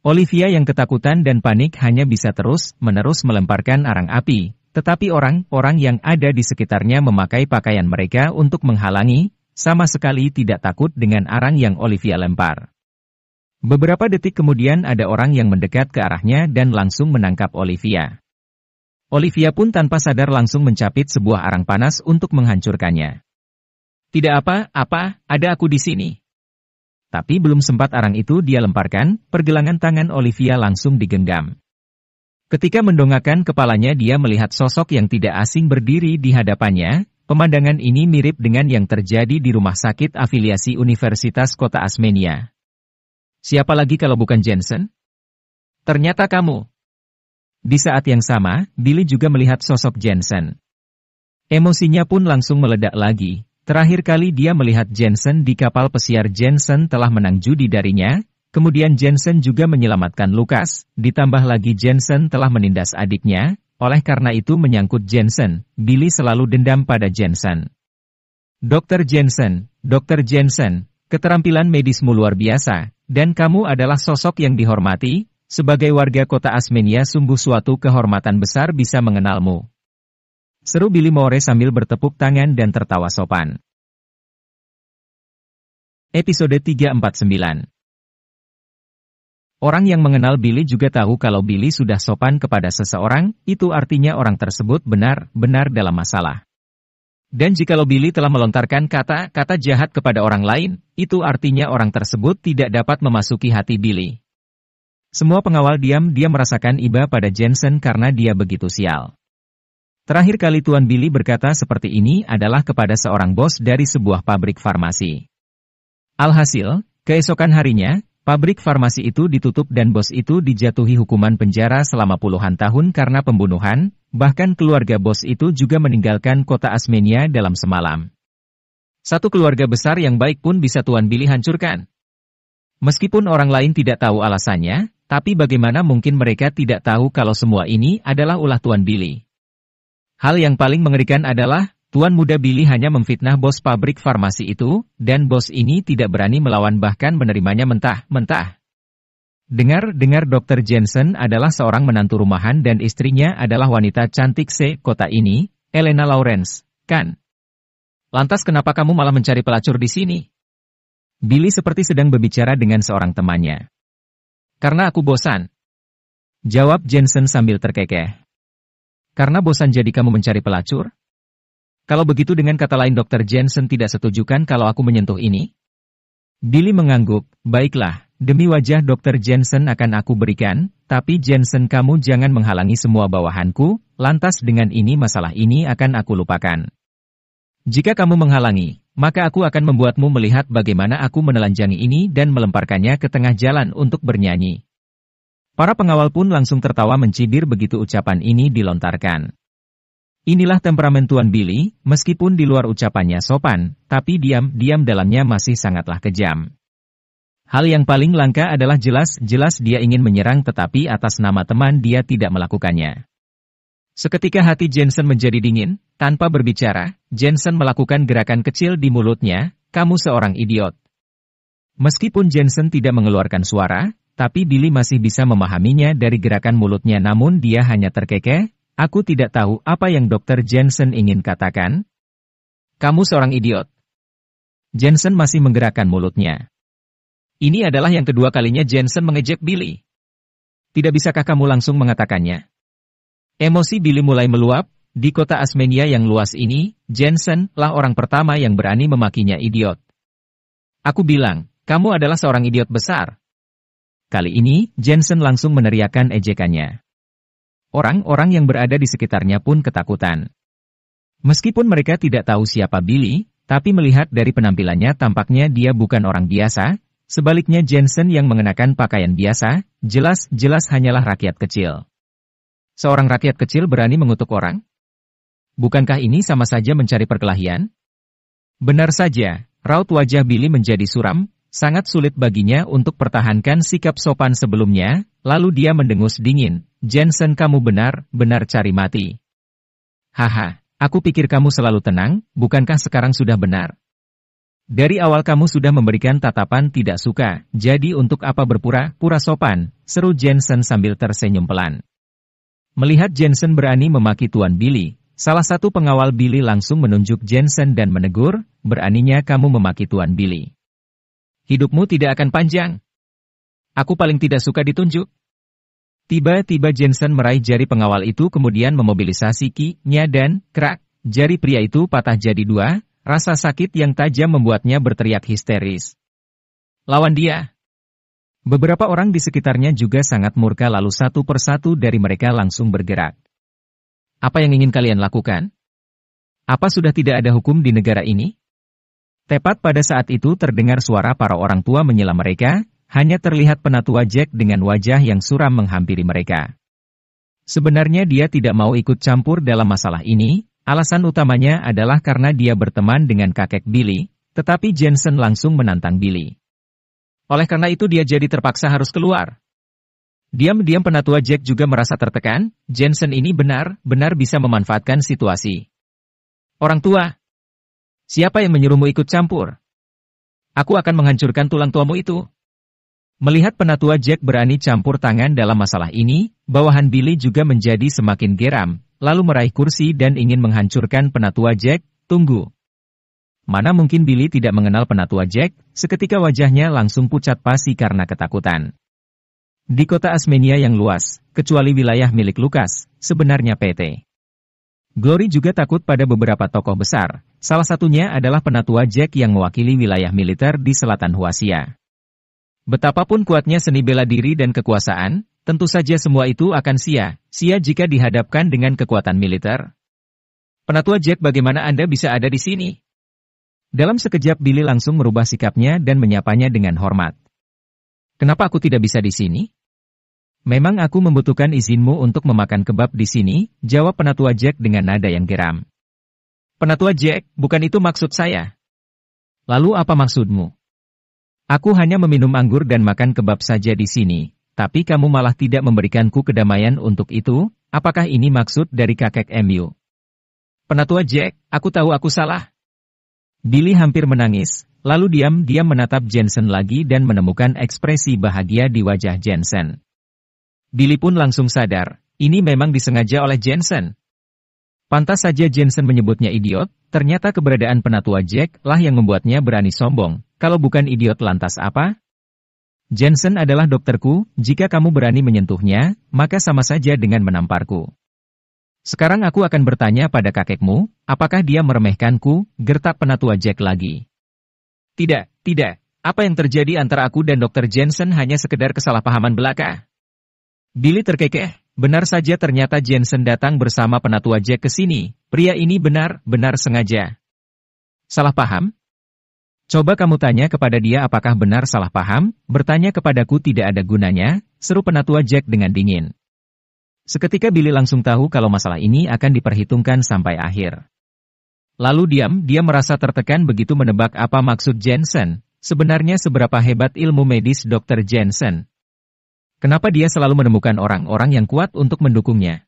Olivia yang ketakutan dan panik hanya bisa terus-menerus melemparkan arang api. Tetapi orang-orang yang ada di sekitarnya memakai pakaian mereka untuk menghalangi, sama sekali tidak takut dengan arang yang Olivia lempar. Beberapa detik kemudian ada orang yang mendekat ke arahnya dan langsung menangkap Olivia. Olivia pun tanpa sadar langsung mencapit sebuah arang panas untuk menghancurkannya. Tidak apa-apa, ada aku di sini. Tapi belum sempat arang itu dia lemparkan, pergelangan tangan Olivia langsung digenggam. Ketika mendongakkan kepalanya dia melihat sosok yang tidak asing berdiri di hadapannya. Pemandangan ini mirip dengan yang terjadi di rumah sakit afiliasi Universitas Kota Asmenia. Siapa lagi kalau bukan Jensen? Ternyata kamu. Di saat yang sama, Billy juga melihat sosok Jensen. Emosinya pun langsung meledak lagi. Terakhir kali dia melihat Jensen di kapal pesiar Jensen telah menang judi darinya. Kemudian Jensen juga menyelamatkan Lucas, ditambah lagi Jensen telah menindas adiknya, oleh karena itu menyangkut Jensen, Billy selalu dendam pada Jensen. Dr. Jensen, keterampilan medismu luar biasa, dan kamu adalah sosok yang dihormati, sebagai warga kota Asmenia sungguh suatu kehormatan besar bisa mengenalmu. Seru Billy Moore sambil bertepuk tangan dan tertawa sopan. Episode 349. Orang yang mengenal Billy juga tahu kalau Billy sudah sopan kepada seseorang, itu artinya orang tersebut benar-benar dalam masalah. Dan jikalau Billy telah melontarkan kata-kata jahat kepada orang lain, itu artinya orang tersebut tidak dapat memasuki hati Billy. Semua pengawal diam-diam merasakan iba pada Jensen karena dia begitu sial. Terakhir kali Tuan Billy berkata seperti ini adalah kepada seorang bos dari sebuah pabrik farmasi. Alhasil, keesokan harinya, pabrik farmasi itu ditutup dan bos itu dijatuhi hukuman penjara selama puluhan tahun karena pembunuhan, bahkan keluarga bos itu juga meninggalkan kota Asmenia dalam semalam. Satu keluarga besar yang baik pun bisa Tuan Billy hancurkan. Meskipun orang lain tidak tahu alasannya, tapi bagaimana mungkin mereka tidak tahu kalau semua ini adalah ulah Tuan Billy. Hal yang paling mengerikan adalah, Tuan muda Billy hanya memfitnah bos pabrik farmasi itu, dan bos ini tidak berani melawan bahkan menerimanya mentah-mentah. Dengar-dengar Dr. Jensen adalah seorang menantu rumahan dan istrinya adalah wanita cantik kota ini, Elena Lawrence, kan? Lantas kenapa kamu malah mencari pelacur di sini? Billy seperti sedang berbicara dengan seorang temannya. Karena aku bosan. Jawab Jensen sambil terkekeh. Karena bosan jadi kamu mencari pelacur? Kalau begitu dengan kata lain Dr. Jensen tidak setujukan kalau aku menyentuh ini? Billy mengangguk, baiklah, demi wajah Dr. Jensen akan aku berikan, tapi Jensen kamu jangan menghalangi semua bawahanku, lantas dengan ini masalah ini akan aku lupakan. Jika kamu menghalangi, maka aku akan membuatmu melihat bagaimana aku menelanjangi ini dan melemparkannya ke tengah jalan untuk bernyanyi. Para pengawal pun langsung tertawa mencibir begitu ucapan ini dilontarkan. Inilah temperamen Tuan Billy, meskipun di luar ucapannya sopan, tapi diam-diam dalamnya masih sangatlah kejam. Hal yang paling langka adalah jelas-jelas dia ingin menyerang tetapi atas nama teman dia tidak melakukannya. Seketika hati Jensen menjadi dingin, tanpa berbicara, Jensen melakukan gerakan kecil di mulutnya, kamu seorang idiot. Meskipun Jensen tidak mengeluarkan suara, tapi Billy masih bisa memahaminya dari gerakan mulutnya, namun dia hanya terkekeh. Aku tidak tahu apa yang Dr. Jensen ingin katakan. Kamu seorang idiot. Jensen masih menggerakkan mulutnya. Ini adalah yang kedua kalinya Jensen mengejek Billy. Tidak bisakah kamu langsung mengatakannya? Emosi Billy mulai meluap. Di kota Asmenia yang luas ini, Jensen lah orang pertama yang berani memakinya idiot. Aku bilang, kamu adalah seorang idiot besar. Kali ini, Jensen langsung meneriakkan ejekannya. Orang-orang yang berada di sekitarnya pun ketakutan. Meskipun mereka tidak tahu siapa Billy, tapi melihat dari penampilannya tampaknya dia bukan orang biasa. Sebaliknya Jensen yang mengenakan pakaian biasa, jelas-jelas hanyalah rakyat kecil. Seorang rakyat kecil berani mengutuk orang? Bukankah ini sama saja mencari perkelahian? Benar saja, raut wajah Billy menjadi suram, sangat sulit baginya untuk pertahankan sikap sopan sebelumnya, lalu dia mendengus dingin. Jensen, kamu benar-benar cari mati. Haha, aku pikir kamu selalu tenang, bukankah sekarang sudah benar? Dari awal kamu sudah memberikan tatapan tidak suka, jadi untuk apa berpura-pura sopan, seru Jensen sambil tersenyum pelan. Melihat Jensen berani memaki Tuan Billy, salah satu pengawal Billy langsung menunjuk Jensen dan menegur, beraninya kamu memaki Tuan Billy. Hidupmu tidak akan panjang. Aku paling tidak suka ditunjuk. Tiba-tiba Jensen meraih jari pengawal itu kemudian memobilisasi ki-nya dan, krak, jari pria itu patah jadi dua, rasa sakit yang tajam membuatnya berteriak histeris. Lawan dia. Beberapa orang di sekitarnya juga sangat murka lalu satu persatu dari mereka langsung bergerak. Apa yang ingin kalian lakukan? Apa sudah tidak ada hukum di negara ini? Tepat pada saat itu terdengar suara para orang tua menyela mereka, hanya terlihat penatua Jack dengan wajah yang suram menghampiri mereka. Sebenarnya dia tidak mau ikut campur dalam masalah ini, alasan utamanya adalah karena dia berteman dengan kakek Billy, tetapi Jensen langsung menantang Billy. Oleh karena itu dia jadi terpaksa harus keluar. Diam-diam penatua Jack juga merasa tertekan, Jensen ini benar-benar bisa memanfaatkan situasi. Orang tua, siapa yang menyuruhmu ikut campur? Aku akan menghancurkan tulang tuamu itu. Melihat penatua Jack berani campur tangan dalam masalah ini, bawahan Billy juga menjadi semakin geram, lalu meraih kursi dan ingin menghancurkan penatua Jack. Tunggu. Mana mungkin Billy tidak mengenal penatua Jack, seketika wajahnya langsung pucat pasi karena ketakutan. Di kota Asmenia yang luas, kecuali wilayah milik Lukas, sebenarnya PT. Glory juga takut pada beberapa tokoh besar, salah satunya adalah penatua Jack yang mewakili wilayah militer di selatan Huasia. Betapapun kuatnya seni bela diri dan kekuasaan, tentu saja semua itu akan sia-sia jika dihadapkan dengan kekuatan militer. Penatua Jack, bagaimana Anda bisa ada di sini? Dalam sekejap Billy langsung merubah sikapnya dan menyapanya dengan hormat. Kenapa aku tidak bisa di sini? Memang aku membutuhkan izinmu untuk memakan kebab di sini, jawab penatua Jack dengan nada yang geram. Penatua Jack, bukan itu maksud saya. Lalu apa maksudmu? Aku hanya meminum anggur dan makan kebab saja di sini, tapi kamu malah tidak memberikanku kedamaian untuk itu, apakah ini maksud dari kakek MU? Penatua Jack, aku tahu aku salah. Billy hampir menangis, lalu diam-diam menatap Jensen lagi dan menemukan ekspresi bahagia di wajah Jensen. Billy pun langsung sadar, ini memang disengaja oleh Jensen. Pantas saja Jensen menyebutnya idiot, ternyata keberadaan penatua Jack lah yang membuatnya berani sombong. Kalau bukan idiot lantas apa? Jensen adalah dokterku, jika kamu berani menyentuhnya, maka sama saja dengan menamparku. Sekarang aku akan bertanya pada kakekmu, apakah dia meremehkanku, gertak penatua Jack lagi. Tidak, apa yang terjadi antara aku dan Dr. Jensen hanya sekedar kesalahpahaman belaka. Billy terkekeh, benar saja ternyata Jensen datang bersama penatua Jack ke sini, pria ini benar-benar sengaja. Salah paham? Coba kamu tanya kepada dia apakah benar salah paham, bertanya kepadaku tidak ada gunanya, seru penatua Jack dengan dingin. Seketika Billy langsung tahu kalau masalah ini akan diperhitungkan sampai akhir. Lalu dia merasa tertekan begitu menebak apa maksud Jensen, sebenarnya seberapa hebat ilmu medis Dr. Jensen. Kenapa dia selalu menemukan orang-orang yang kuat untuk mendukungnya?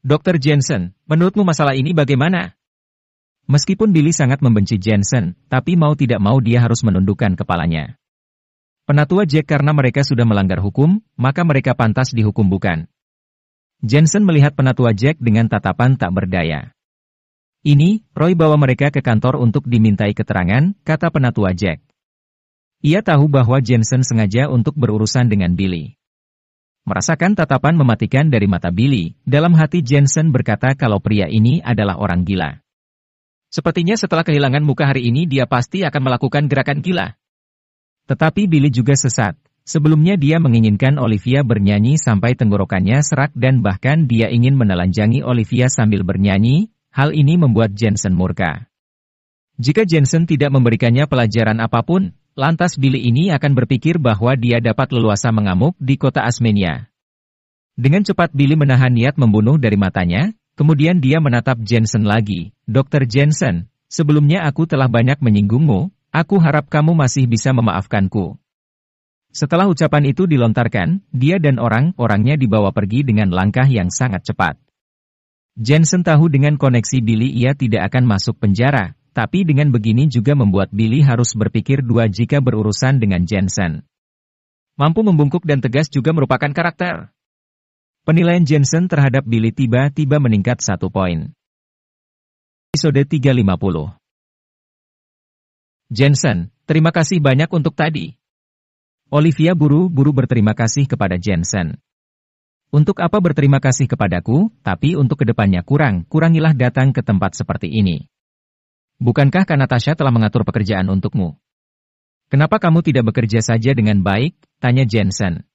Dr. Jensen, menurutmu masalah ini bagaimana? Meskipun Billy sangat membenci Jensen, tapi mau tidak mau dia harus menundukkan kepalanya. Penatua Jack karena mereka sudah melanggar hukum, maka mereka pantas dihukum bukan? Jensen melihat penatua Jack dengan tatapan tak berdaya. Ini, Roy bawa mereka ke kantor untuk dimintai keterangan, kata penatua Jack. Ia tahu bahwa Jensen sengaja untuk berurusan dengan Billy. Merasakan tatapan mematikan dari mata Billy, dalam hati Jensen berkata kalau pria ini adalah orang gila. Sepertinya setelah kehilangan muka hari ini dia pasti akan melakukan gerakan gila. Tetapi Billy juga sesat. Sebelumnya dia menginginkan Olivia bernyanyi sampai tenggorokannya serak dan bahkan dia ingin menelanjangi Olivia sambil bernyanyi. Hal ini membuat Jensen murka. Jika Jensen tidak memberikannya pelajaran apapun, lantas Billy ini akan berpikir bahwa dia dapat leluasa mengamuk di kota Asmenia. Dengan cepat Billy menahan niat membunuh dari matanya, kemudian dia menatap Jensen lagi. Dr. Jensen, sebelumnya aku telah banyak menyinggungmu, aku harap kamu masih bisa memaafkanku. Setelah ucapan itu dilontarkan, dia dan orang-orangnya dibawa pergi dengan langkah yang sangat cepat. Jensen tahu dengan koneksi Billy ia tidak akan masuk penjara, tapi dengan begini juga membuat Billy harus berpikir dua jika berurusan dengan Jensen. Mampu membungkuk dan tegas juga merupakan karakter. Penilaian Jensen terhadap Billy tiba-tiba meningkat 1 poin. Episode 350. Jensen, terima kasih banyak untuk tadi. Olivia buru-buru berterima kasih kepada Jensen. Untuk apa berterima kasih kepadaku, tapi untuk kedepannya kurangilah datang ke tempat seperti ini. Bukankah Natasha telah mengatur pekerjaan untukmu? Kenapa kamu tidak bekerja saja dengan baik? Tanya Jensen.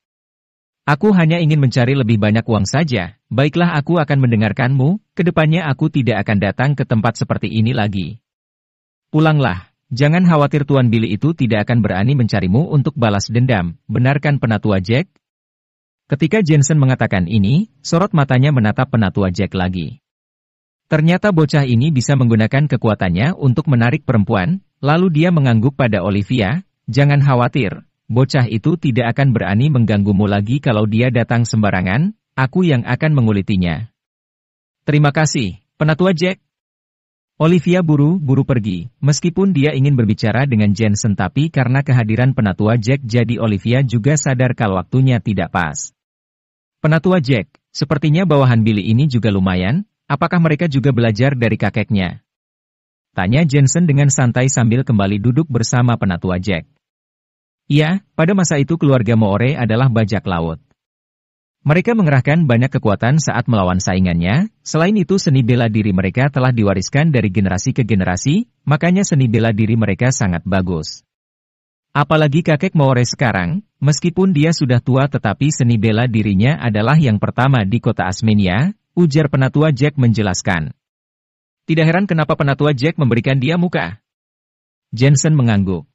Aku hanya ingin mencari lebih banyak uang saja. Baiklah, aku akan mendengarkanmu, kedepannya aku tidak akan datang ke tempat seperti ini lagi. Pulanglah, jangan khawatir Tuan Billy itu tidak akan berani mencarimu untuk balas dendam, benarkan penatua Jack? Ketika Jensen mengatakan ini, sorot matanya menatap penatua Jack lagi. Ternyata bocah ini bisa menggunakan kekuatannya untuk menarik perempuan, lalu dia mengangguk pada Olivia, jangan khawatir, bocah itu tidak akan berani mengganggumu lagi kalau dia datang sembarangan, aku yang akan mengulitinya. Terima kasih, penatua Jack. Olivia buru-buru pergi, meskipun dia ingin berbicara dengan Jensen tapi karena kehadiran penatua Jack jadi Olivia juga sadar kalau waktunya tidak pas. Penatua Jack, sepertinya bawahan Billy ini juga lumayan, apakah mereka juga belajar dari kakeknya? Tanya Jensen dengan santai sambil kembali duduk bersama penatua Jack. Iya, pada masa itu keluarga Moore adalah bajak laut. Mereka mengerahkan banyak kekuatan saat melawan saingannya, selain itu seni bela diri mereka telah diwariskan dari generasi ke generasi, makanya seni bela diri mereka sangat bagus. Apalagi kakek Moore sekarang, meskipun dia sudah tua tetapi seni bela dirinya adalah yang pertama di kota Asmenia, ujar penatua Jack menjelaskan. Tidak heran kenapa penatua Jack memberikan dia muka. Jensen mengangguk.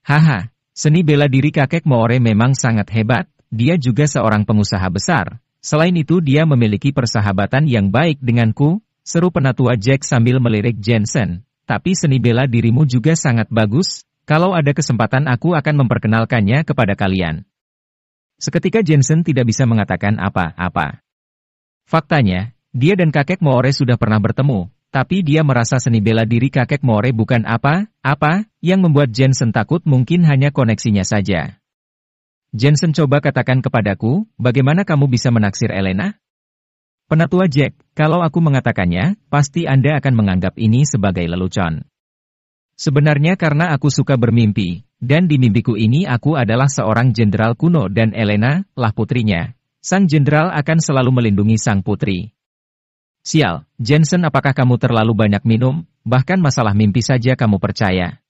Haha, seni bela diri kakek Moore memang sangat hebat, dia juga seorang pengusaha besar. Selain itu dia memiliki persahabatan yang baik denganku, seru penatua Jack sambil melirik Jensen. Tapi seni bela dirimu juga sangat bagus. Kalau ada kesempatan aku akan memperkenalkannya kepada kalian. Seketika Jensen tidak bisa mengatakan apa-apa. Faktanya, dia dan kakek Moore sudah pernah bertemu, tapi dia merasa seni bela diri kakek Moore bukan apa-apa, yang membuat Jensen takut mungkin hanya koneksinya saja. Jensen coba katakan kepadaku, bagaimana kamu bisa menaksir Elena? Penatua Jack, kalau aku mengatakannya, pasti Anda akan menganggap ini sebagai lelucon. Sebenarnya karena aku suka bermimpi, dan di mimpiku ini aku adalah seorang jenderal kuno dan Elena, lah putrinya. Sang jenderal akan selalu melindungi sang putri. Sial, Jensen apakah kamu terlalu banyak minum, bahkan masalah mimpi saja kamu percaya.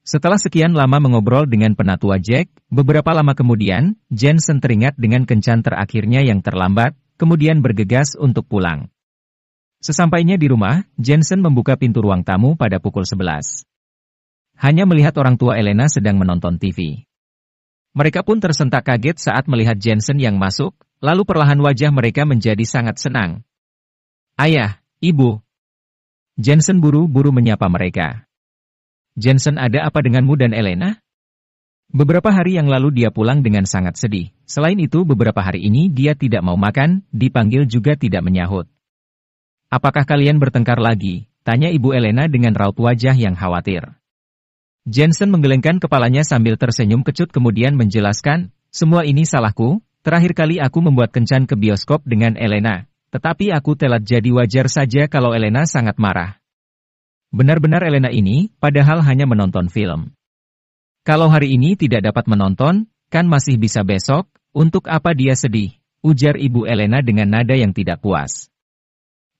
Setelah sekian lama mengobrol dengan penatua Jack, beberapa lama kemudian, Jensen teringat dengan kencan terakhirnya yang terlambat, kemudian bergegas untuk pulang. Sesampainya di rumah, Jensen membuka pintu ruang tamu pada pukul 11. Hanya melihat orang tua Elena sedang menonton TV. Mereka pun tersentak kaget saat melihat Jensen yang masuk, lalu perlahan wajah mereka menjadi sangat senang. Ayah, Ibu. Jensen buru-buru menyapa mereka. Jensen, ada apa denganmu dan Elena? Beberapa hari yang lalu dia pulang dengan sangat sedih. Selain itu beberapa hari ini dia tidak mau makan, dipanggil juga tidak menyahut. Apakah kalian bertengkar lagi? Tanya Ibu Elena dengan raut wajah yang khawatir. Jensen menggelengkan kepalanya sambil tersenyum kecut kemudian menjelaskan, semua ini salahku, terakhir kali aku membuat kencan ke bioskop dengan Elena, tetapi aku telat jadi wajar saja kalau Elena sangat marah. Benar-benar Elena ini, padahal hanya menonton film. Kalau hari ini tidak dapat menonton, kan masih bisa besok, untuk apa dia sedih, ujar Ibu Elena dengan nada yang tidak puas.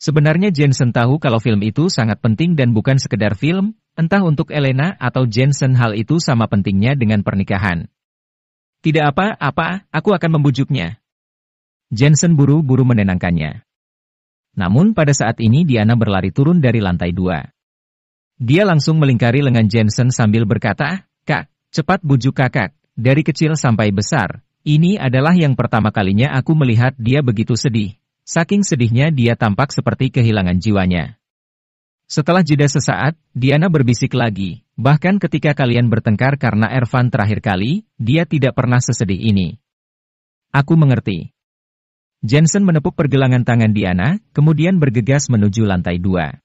Sebenarnya Jensen tahu kalau film itu sangat penting dan bukan sekedar film, entah untuk Elena atau Jensen hal itu sama pentingnya dengan pernikahan. Tidak apa-apa, aku akan membujuknya. Jensen buru-buru menenangkannya. Namun pada saat ini Diana berlari turun dari lantai 2. Dia langsung melingkari lengan Jensen sambil berkata, Kak, cepat bujuk kakak, dari kecil sampai besar, ini adalah yang pertama kalinya aku melihat dia begitu sedih. Saking sedihnya dia tampak seperti kehilangan jiwanya. Setelah jeda sesaat, Diana berbisik lagi, bahkan ketika kalian bertengkar karena Ervan terakhir kali, dia tidak pernah sesedih ini. Aku mengerti. Jensen menepuk pergelangan tangan Diana, kemudian bergegas menuju lantai 2.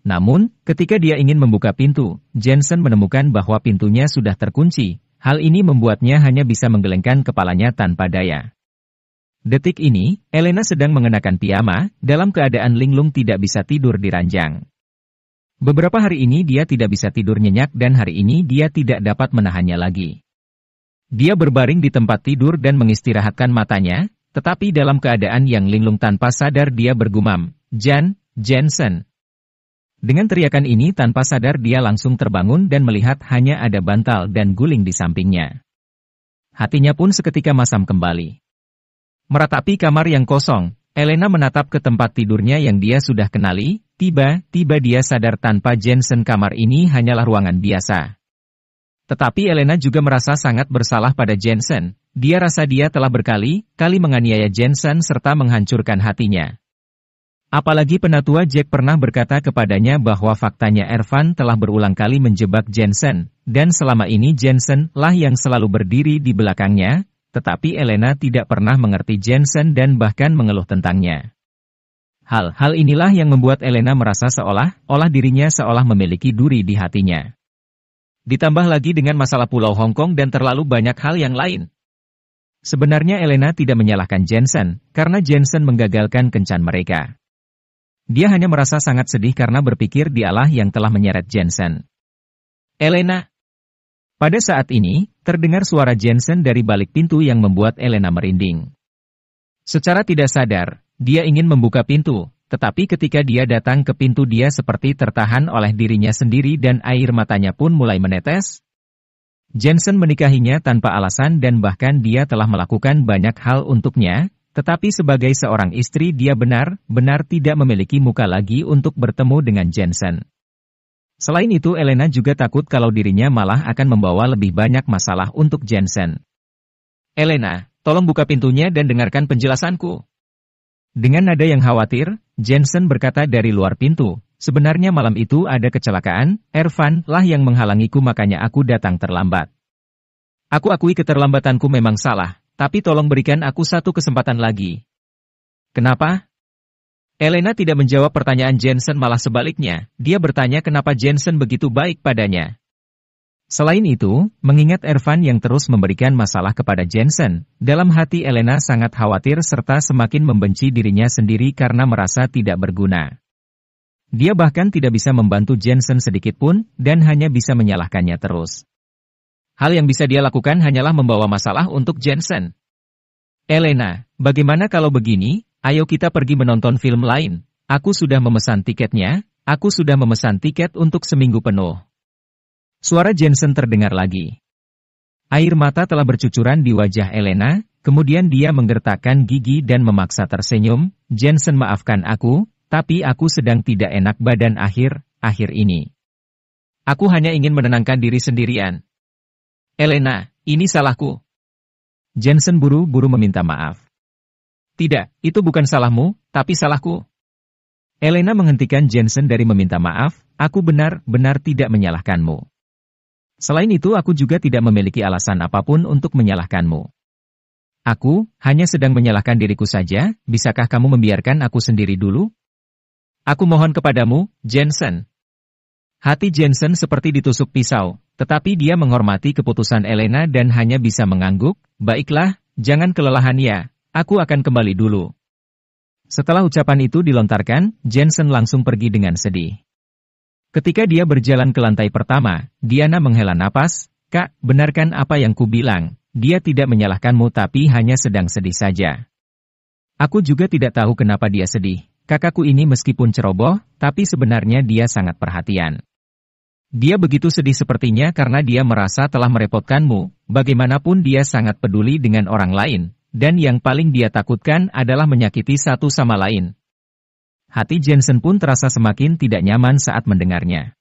Namun, ketika dia ingin membuka pintu, Jensen menemukan bahwa pintunya sudah terkunci. Hal ini membuatnya hanya bisa menggelengkan kepalanya tanpa daya. Detik ini, Elena sedang mengenakan piyama, dalam keadaan linglung tidak bisa tidur di ranjang. Beberapa hari ini dia tidak bisa tidur nyenyak dan hari ini dia tidak dapat menahannya lagi. Dia berbaring di tempat tidur dan mengistirahatkan matanya, tetapi dalam keadaan yang linglung tanpa sadar dia bergumam, Jensen. Dengan teriakan ini tanpa sadar dia langsung terbangun dan melihat hanya ada bantal dan guling di sampingnya. Hatinya pun seketika masam kembali. Meratapi kamar yang kosong, Elena menatap ke tempat tidurnya yang dia sudah kenali, tiba-tiba dia sadar tanpa Jensen kamar ini hanyalah ruangan biasa. Tetapi Elena juga merasa sangat bersalah pada Jensen, dia rasa dia telah berkali-kali menganiaya Jensen serta menghancurkan hatinya. Apalagi penatua Jack pernah berkata kepadanya bahwa faktanya Ervan telah berulang kali menjebak Jensen, dan selama ini Jensen lah yang selalu berdiri di belakangnya, tetapi Elena tidak pernah mengerti Jensen dan bahkan mengeluh tentangnya. Hal-hal inilah yang membuat Elena merasa seolah-olah dirinya seolah memiliki duri di hatinya. Ditambah lagi dengan masalah Pulau Hong Kong dan terlalu banyak hal yang lain. Sebenarnya Elena tidak menyalahkan Jensen, karena Jensen menggagalkan kencan mereka. Dia hanya merasa sangat sedih karena berpikir dialah yang telah menyeret Jensen. Elena. Pada saat ini, terdengar suara Jensen dari balik pintu yang membuat Elena merinding. Secara tidak sadar, dia ingin membuka pintu, tetapi ketika dia datang ke pintu dia seperti tertahan oleh dirinya sendiri dan air matanya pun mulai menetes. Jensen menikahinya tanpa alasan dan bahkan dia telah melakukan banyak hal untuknya, tetapi sebagai seorang istri dia benar-benar tidak memiliki muka lagi untuk bertemu dengan Jensen. Selain itu Elena juga takut kalau dirinya malah akan membawa lebih banyak masalah untuk Jensen. Elena, tolong buka pintunya dan dengarkan penjelasanku. Dengan nada yang khawatir, Jensen berkata dari luar pintu, sebenarnya malam itu ada kecelakaan, Ervan lah yang menghalangiku makanya aku datang terlambat. Aku akui keterlambatanku memang salah. Tapi tolong berikan aku satu kesempatan lagi. Kenapa? Elena tidak menjawab pertanyaan Jensen malah sebaliknya, dia bertanya kenapa Jensen begitu baik padanya. Selain itu, mengingat Ervan yang terus memberikan masalah kepada Jensen, dalam hati Elena sangat khawatir serta semakin membenci dirinya sendiri karena merasa tidak berguna. Dia bahkan tidak bisa membantu Jensen sedikitpun, dan hanya bisa menyalahkannya terus. Hal yang bisa dia lakukan hanyalah membawa masalah untuk Jensen. Elena, bagaimana kalau begini, ayo kita pergi menonton film lain. Aku sudah memesan tiketnya, aku sudah memesan tiket untuk seminggu penuh. Suara Jensen terdengar lagi. Air mata telah bercucuran di wajah Elena, kemudian dia menggertakkan gigi dan memaksa tersenyum, Jensen maafkan aku, tapi aku sedang tidak enak badan akhir ini. Aku hanya ingin menenangkan diri sendirian. Elena, ini salahku. Jensen buru-buru meminta maaf. Tidak, itu bukan salahmu, tapi salahku. Elena menghentikan Jensen dari meminta maaf, aku benar-benar tidak menyalahkanmu. Selain itu aku juga tidak memiliki alasan apapun untuk menyalahkanmu. Aku hanya sedang menyalahkan diriku saja, bisakah kamu membiarkan aku sendiri dulu? Aku mohon kepadamu, Jensen. Hati Jensen seperti ditusuk pisau, tetapi dia menghormati keputusan Elena dan hanya bisa mengangguk, baiklah, jangan kelelahan ya, aku akan kembali dulu. Setelah ucapan itu dilontarkan, Jensen langsung pergi dengan sedih. Ketika dia berjalan ke lantai pertama, Diana menghela napas, Kak, benarkan apa yang kubilang, dia tidak menyalahkanmu tapi hanya sedang sedih saja. Aku juga tidak tahu kenapa dia sedih, kakakku ini meskipun ceroboh, tapi sebenarnya dia sangat perhatian. Dia begitu sedih sepertinya karena dia merasa telah merepotkanmu, bagaimanapun dia sangat peduli dengan orang lain, dan yang paling dia takutkan adalah menyakiti satu sama lain. Hati Jensen pun terasa semakin tidak nyaman saat mendengarnya.